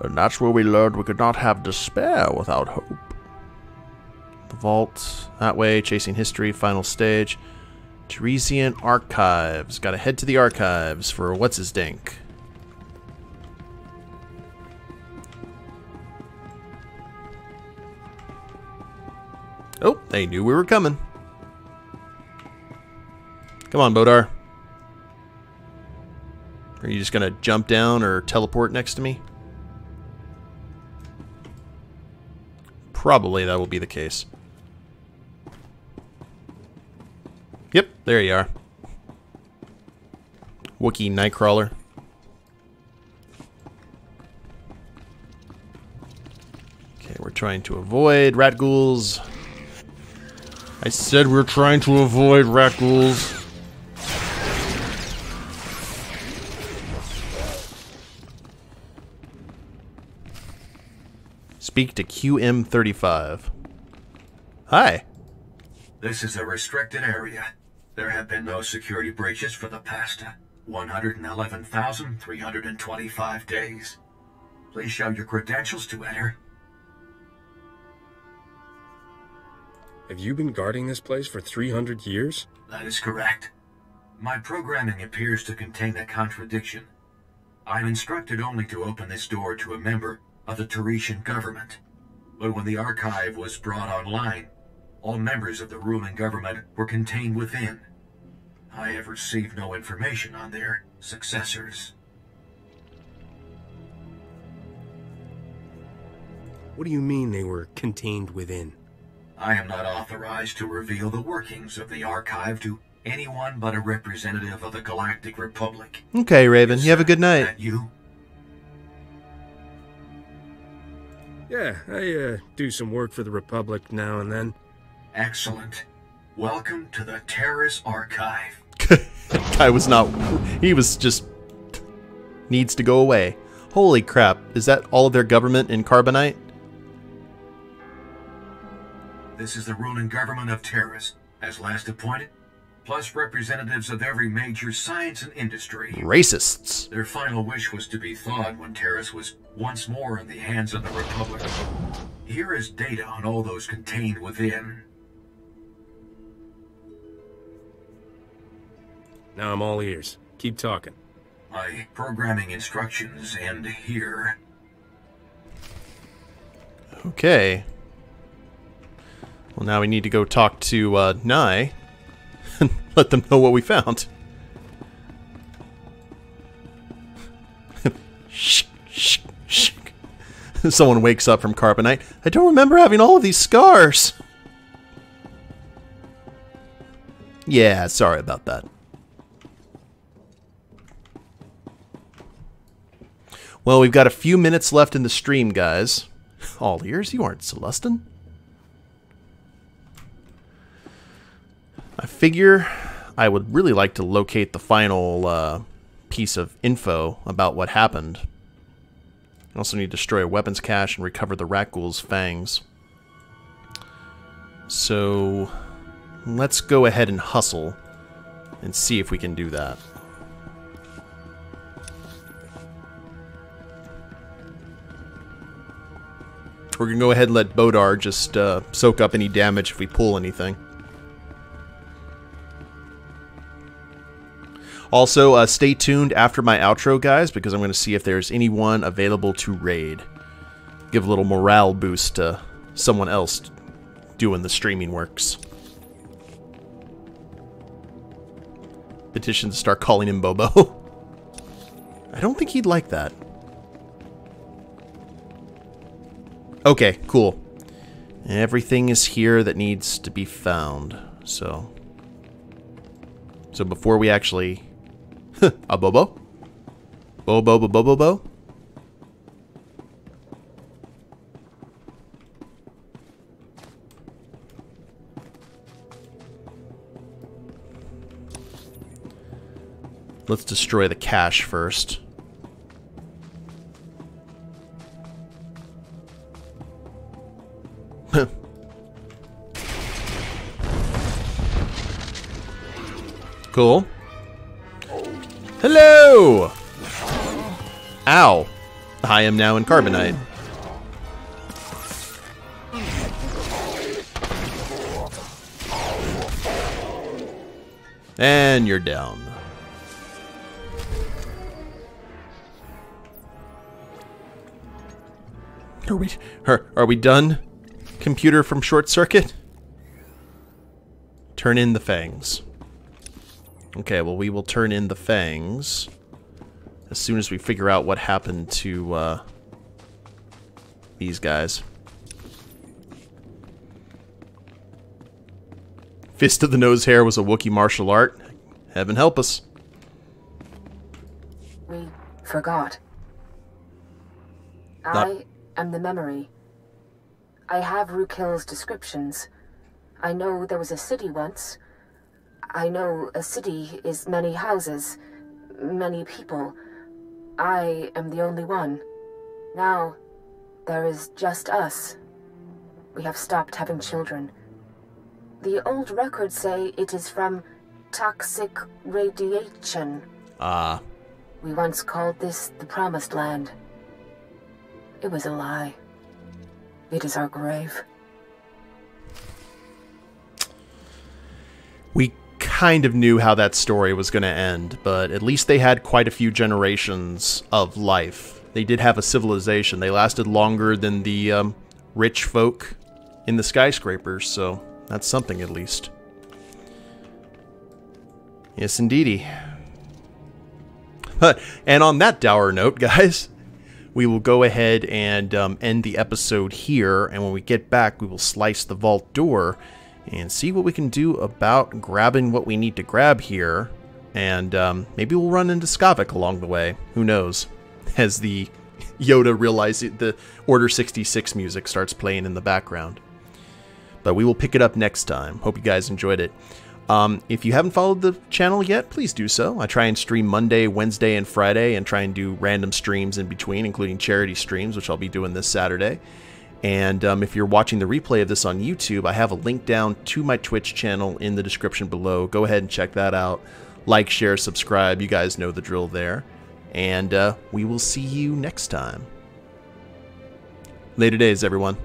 and that's where we learned we could not have despair without hope. The vault, that way, chasing history, final stage. Tarisian Archives. Gotta head to the archives for what's-his-dink. Oh, they knew we were coming. Come on, Bodar. Are you just gonna jump down or teleport next to me? Probably that will be the case. Yep, there you are. Wookiee Nightcrawler. Okay, we're trying to avoid Rakghouls. I said we're trying to avoid Rakghouls. Speak to QM35. Hi. This is a restricted area. There have been no security breaches for the past 111,325 days. Please show your credentials to enter. Have you been guarding this place for 300 years? That is correct. My programming appears to contain a contradiction. I'm instructed only to open this door to a member of the Tarisian government. But when the archive was brought online, All members of the ruling government were contained within. I have received no information on their successors. What do you mean they were contained within? I am not authorized to reveal the workings of the archive to anyone but a representative of the Galactic Republic. Okay, Raven, you have a good night. That you? Yeah, I do some work for the Republic now and then. Excellent. Welcome to the Taris Archive. Guy was not... He was just... Needs to go away. Holy crap. Is that all of their government in Carbonite? This is the ruling government of Taris, as last appointed, plus representatives of every major science and industry. Racists. Their final wish was to be thawed when Taris was once more in the hands of the Republic. Here is data on all those contained within. Now I'm all ears. Keep talking. My programming instructions end here. Okay. Well, now we need to go talk to Nye and let them know what we found. Shh, shh, shh. Someone wakes up from Carbonite. I don't remember having all of these scars. Yeah, sorry about that. Well, we've got a few minutes left in the stream, guys. All ears? You aren't Celestin. I figure I would really like to locate the final piece of info about what happened. I also need to destroy a weapons cache and recover the Rakghoul's fangs. So let's go ahead and hustle and see if we can do that. We're going to go ahead and let Bodar just soak up any damage if we pull anything. Also, stay tuned after my outro, guys, because I'm going to see if there's anyone available to raid. Give a little morale boost to someone else doing the streaming works. Petition to start calling him Bobo. I don't think he'd like that. Okay, cool. Everything is here that needs to be found. So before we actually... a Bobo? Bobo. Let's destroy the cache first. Cool. Hello! Ow. I am now in Carbonite. And you're down. Are we done? Computer from short circuit? Turn in the fangs. Okay, well, we will turn in the fangs as soon as we figure out what happened to these guys. Fist of the Nose Hair was a Wookiee martial art. Heaven help us. We forgot. I am the memory. I have Rukil's descriptions. I know there was a city once. I know a city is many houses, many people. I am the only one. Now, there is just us. We have stopped having children. The old records say it is from toxic radiation. Ah. We once called this the Promised Land. It was a lie. It is our grave. We kind of knew how that story was going to end, but at least they had quite a few generations of life. They did have a civilization. They lasted longer than the rich folk in the skyscrapers, so That's something, at least. Yes, indeedy. And on that dour note, guys, we will go ahead and end the episode here. And when we get back, we will slice the vault door and see what we can do about grabbing what we need to grab here. And maybe we'll run into Skavik along the way. Who knows? As the Yoda realizes the Order 66 music starts playing in the background. But we will pick it up next time. Hope you guys enjoyed it. If you haven't followed the channel yet, please do so. I try and stream Monday, Wednesday, and Friday, and try and do random streams in between, including charity streams, which I'll be doing this Saturday. And if you're watching the replay of this on YouTube, I have a link down to my Twitch channel in the description below. Go ahead and check that out. Like, share, subscribe. You guys know the drill there. And we will see you next time. Later days, everyone.